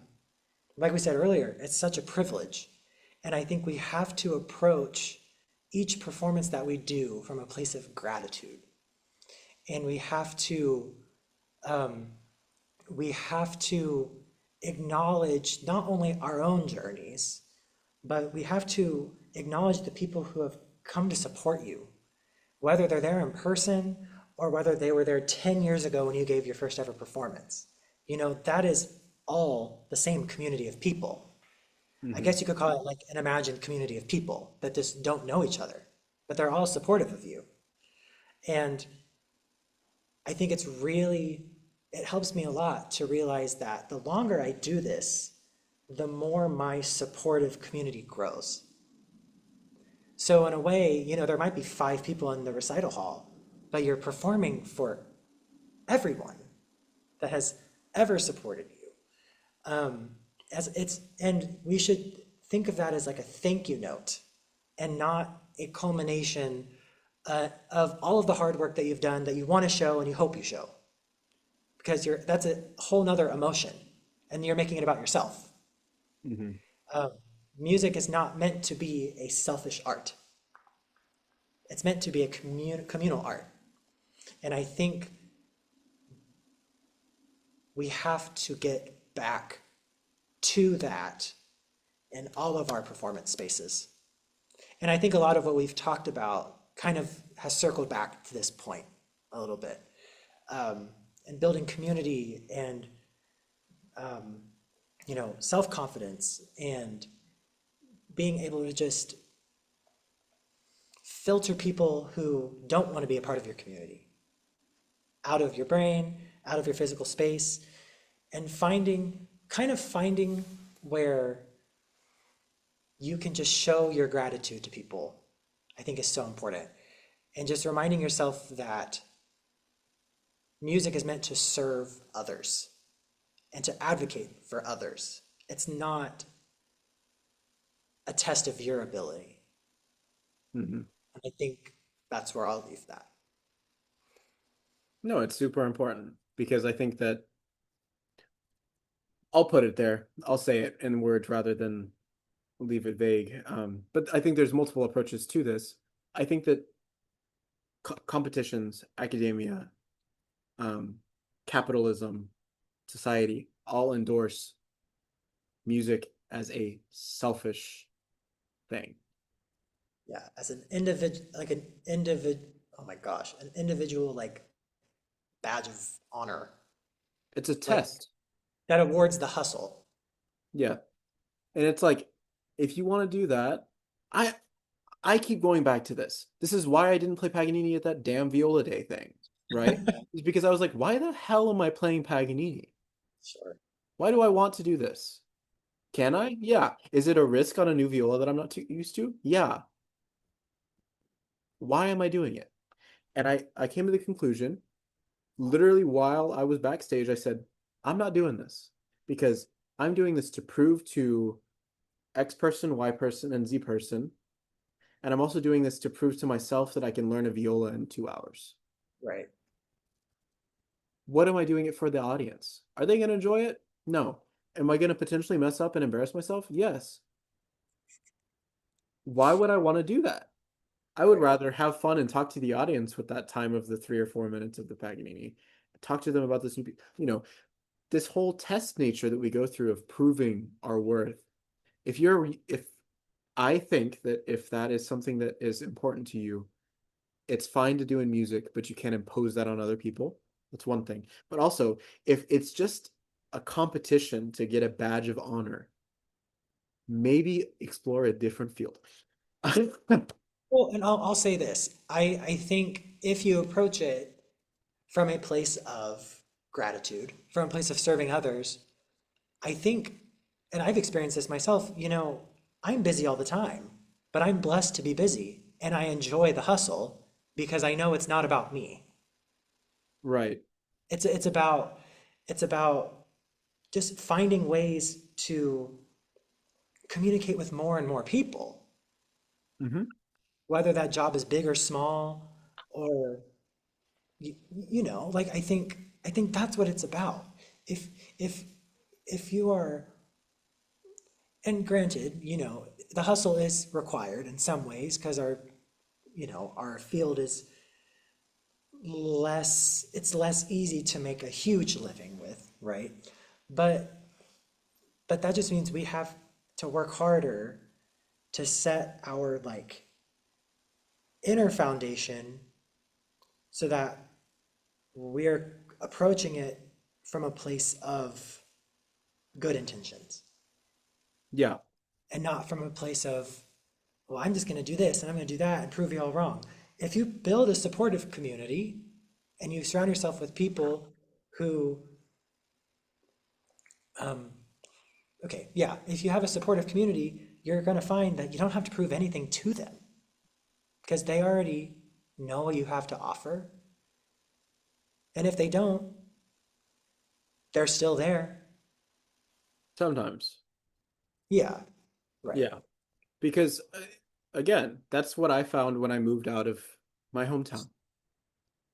like we said earlier, it's such a privilege. And I think we have to approach each performance that we do from a place of gratitude. And um, we have to acknowledge not only our own journeys, but we have to acknowledge the people who have come to support you, whether they're there in person or whether they were there 10 years ago when you gave your first ever performance. That is all the same community of people. I Mhm. guess you could call it like an imagined community of people that just don't know each other, but they're all supportive of you. And I think it helps me a lot to realize that the longer I do this, the more my supportive community grows. So in a way, there might be 5 people in the recital hall, but you're performing for everyone that has ever supported you. As it's, and we should think of that as like a thank you note and not a culmination of all of the hard work that you've done that you want to show and you hope you show. Because that's a whole nother emotion and you're making it about yourself. Hmm. Um, Music is not meant to be a selfish art. It's meant to be a communal art. And I think we have to get back to that in all of our performance spaces. And I think a lot of what we've talked about kind of has circled back to this point a little bit. And building community and, self-confidence and being able to just filter people who don't want to be a part of your community out of your brain, out of your physical space, and finding where you can just show your gratitude to people, I think is so important. And just reminding yourself that music is meant to serve others and to advocate for others. It's not a test of your ability. Hmm. And I think that's where I'll leave that. No, it's super important because I think that I'll put it there. I'll say it in words rather than leave it vague. But I think there's multiple approaches to this. I think that competitions, academia, um, capitalism, society all endorse music as a selfish thing. Yeah, as an individual, oh my gosh, an individual like badge of honor, It's a like test. that awards the hustle. Yeah. And it's like, if you want to do that, I I keep going back to this. This is why I didn't play Paganini at that damn Viola Day thing, right? It's because I was like, why the hell am I playing Paganini? Sure. Why do I want to do this? Can I? Yeah. Is it a risk on a new viola that I'm not too used to? Yeah. Why am I doing it? And I came to the conclusion, literally while I was backstage, I said, I'm not doing this because I'm doing this to prove to X person, Y person, and Z person. And I'm also doing this to prove to myself that I can learn a viola in 2 hours. Right. What am I doing it for the audience? Are they going to enjoy it? No. Am I going to potentially mess up and embarrass myself? Yes. Why would I want to do that? I would Right. rather have fun and talk to the audience with that time of the 3 or 4 minutes of the Paganini. Talk to them about this this whole test nature that we go through of proving our worth. If I think that if that is something that is important to you, it's fine to do in music, but you can't impose that on other people. That's one thing. But also, if it's just a competition to get a badge of honor, maybe explore a different field. Well, and I'll say this. I think if you approach it from a place of gratitude, from a place of serving others, I think, and I've experienced this myself, I'm busy all the time, but I'm blessed to be busy and I enjoy the hustle because I know it's not about me. Right. It's about just finding ways to communicate with more and more people, Hmm. whether that job is big or small, or like I think that's what it's about. If if if you are, and granted, the hustle is required in some ways because our field is it's less easy to make a huge living with, right? But but that just means we have to work harder to set our like inner foundation so that we're approaching it from a place of good intentions Yeah. and not from a place of, well, I'm just going to do this and I'm going to do that and prove you all wrong. If you build a supportive community and you surround yourself with people who, um, okay, yeah, if you have a supportive community, you're going to find that you don't have to prove anything to them because they already know what you have to offer And if they don't, they're still there. Sometimes. Yeah, right. Yeah. Because again, that's what I found when I moved out of my hometown.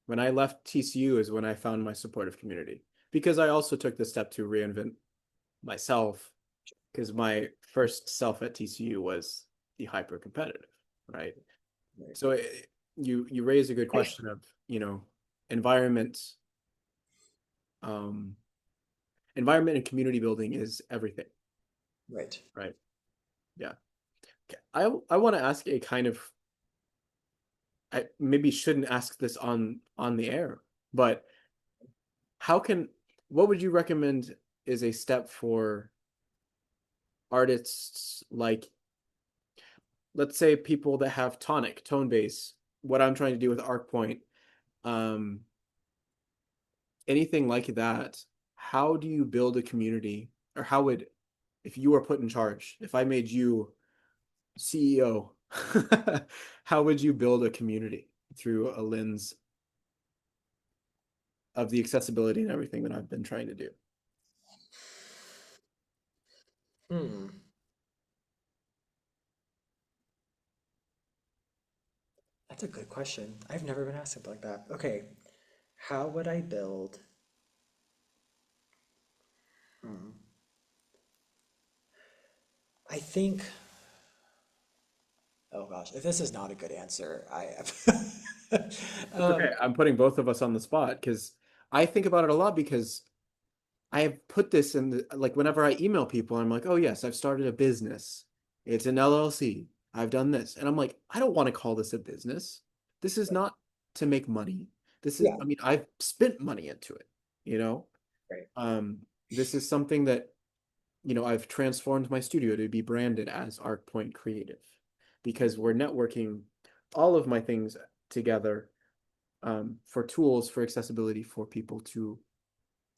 When I left TCU is when I found my supportive community. Because I also took the step to reinvent myself, because my first self at TCU was the hyper competitive, right? Right. So you raise a good question of, environment, um, environment and community building is everything, Right. right? Yeah. Okay. I want to ask a kind of, I maybe shouldn't ask this on the air, but how can what would you recommend is a step for artists, like, let's say, people that have tone base, what I'm trying to do with Arcpoint, um, anything like that. How do you build a community, or how would, if you were put in charge, if I made you CEO, how would you build a community through a lens of the accessibility and everything that I've been trying to do? Hmm. That's a good question. I've never been asked something like that. Okay. How would I build? Hmm. I think, oh gosh, if this is not a good answer, I have. It's okay. I'm putting both of us on the spot because I think about it a lot, because I have put this in like, whenever I email people, I'm like, oh yes, I've started a business. It's an LLC. I've done this. And I'm like, I don't want to call this a business. This is Right. not to make money. This is, Yeah, I mean, I've spent money into it, you know? right. Um, this is something that, I've transformed my studio to be branded as Arcpoint Creative, because we're networking all of my things together, for tools for accessibility for people to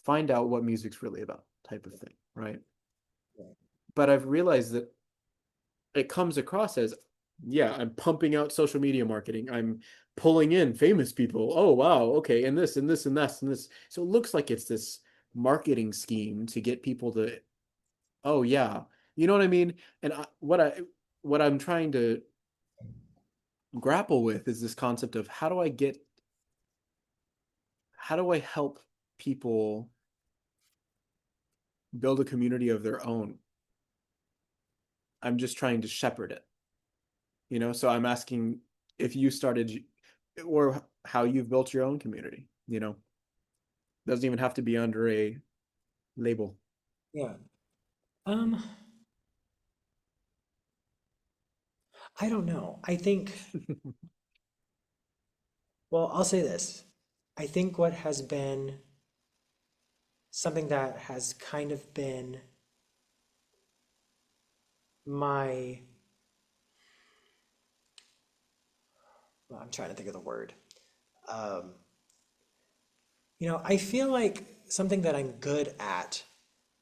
find out what music's really about, type of thing, right? Right. But I've realized that it comes across as, yeah, I'm pumping out social media marketing. I'm pulling in famous people. Oh, wow. Okay. And this and this and this and this. So it looks like it's this marketing scheme to get people to, oh, yeah. You know what I mean? And what I'm trying to grapple with is this concept of, how do I help people build a community of their own? I'm just trying to shepherd it, So I'm asking if you started, or how you've built your own community. Doesn't even have to be under a label. Yeah. Um, I don't know. I think, well, I'll say this. I think what has been something that has kind of been my, well, I'm trying to think of the word. Um, I feel like something that I'm good at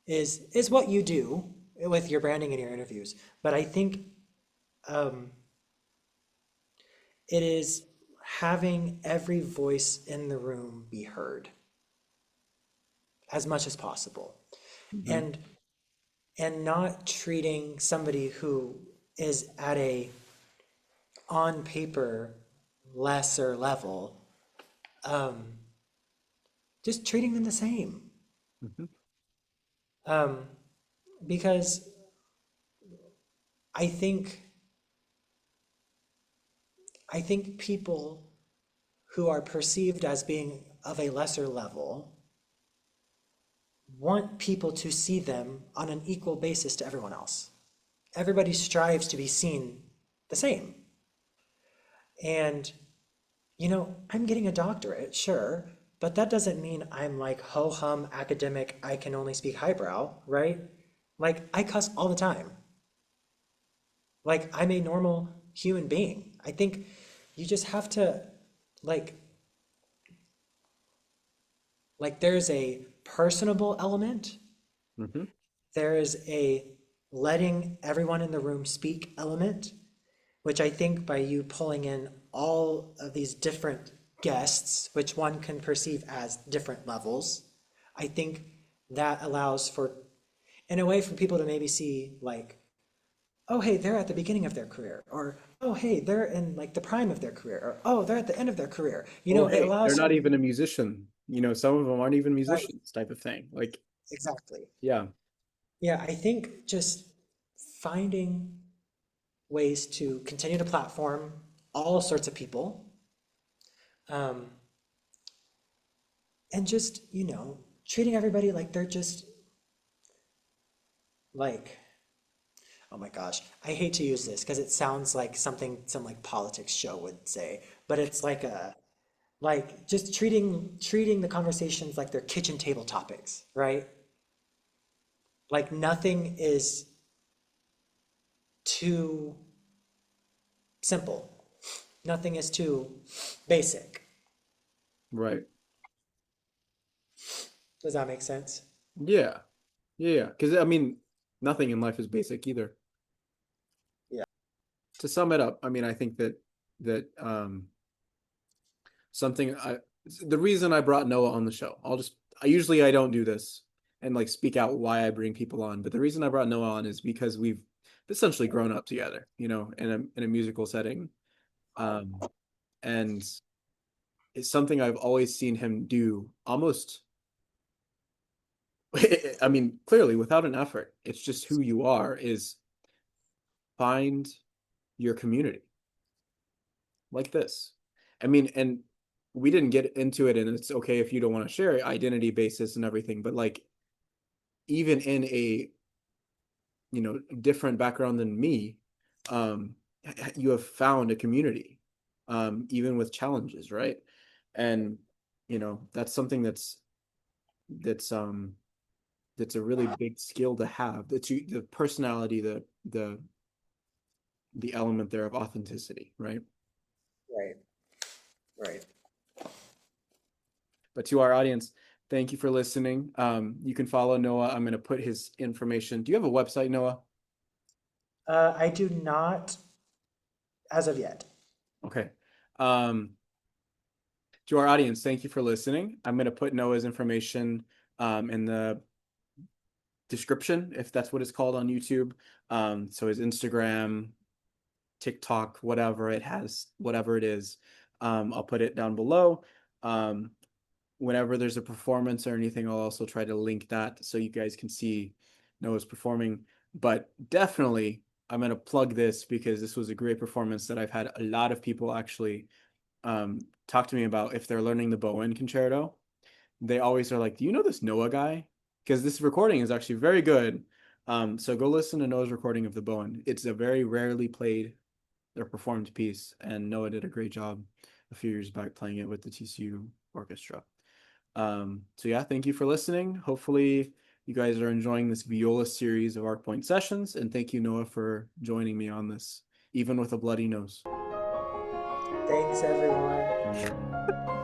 is what you do with your branding and your interviews. But I think um, it is having every voice in the room be heard as much as possible, Mm-hmm. and not treating somebody who is at a on paper lesser level, um, just treating them the same. Mm-hmm. Um, because I think people who are perceived as being of a lesser level want people to see them on an equal basis to everyone else. Everybody strives to be seen the same. And, I'm getting a doctorate, sure, but that doesn't mean I'm like ho hum academic, I can only speak highbrow, right? Like, I cuss all the time. Like, I'm a normal human being. I think you just have to, like, there's a personable element, Mm-hmm. there is a letting everyone in the room speak element, which I think by you pulling in all of these different guests, which one can perceive as different levels, I think that allows for, in a way, for people to maybe see like, oh, hey, they're at the beginning of their career, or oh, hey, they're in like the prime of their career, or oh, they're at the end of their career. You Oh, know, it hey, they're allows for, not even a musician. Some of them aren't even right, musicians type of thing. Like, exactly. yeah, Yeah, I think just finding ways to continue to platform all sorts of people, um, and just, treating everybody like they're just like, oh my gosh, I hate to use this because it sounds like something some like politics show would say, but it's like just treating the conversations like they're kitchen table topics, right? Like nothing is too simple. Nothing is too basic. right. Does that make sense? Yeah, yeah. Because I mean, nothing in life is basic either. Yeah. To sum it up, I mean, I think that something I the reason I brought Noah on the show, I don't do this and like speak out why I bring people on, but the reason I brought Noah on is because we've essentially grown up together, in a musical setting. Um, and it's something I've always seen him do almost, I mean, clearly without an effort. It's just who you are is find your community like this. I mean, and we didn't get into it, and it's okay if you don't want to share identity basis and everything, but like even in a different background than me, um, you have found a community, even with challenges, right? And that's something that's um that's a really big skill to have. The personality, the element there of authenticity, right? Right. Right. But to our audience, thank you for listening. You can follow Noah. I'm going to put his information. Do you have a website, Noah? I do not as of yet. Okay. Um, to our audience, thank you for listening. I'm going to put Noah's information in the description, if that's what it's called on YouTube. So his Instagram, TikTok, whatever it has, whatever it is, I'll put it down below. Um, Whenever there's a performance or anything, I'll also try to link that so you guys can see Noah's performing. But definitely, I'm going to plug this because this was a great performance that I've had a lot of people actually talk to me about if they're learning the Bowen concerto. They always are like, "Do you know this Noah guy?" Because this recording is actually very good. So go listen to Noah's recording of the Bowen. It's a very rarely played or performed piece, and Noah did a great job a few years back playing it with the TCU orchestra. So yeah, thank you for listening. Hopefully you guys are enjoying this viola series of Arcpoint Sessions, and thank you, Noah, for joining me on this, even with a bloody nose. Thanks, everyone.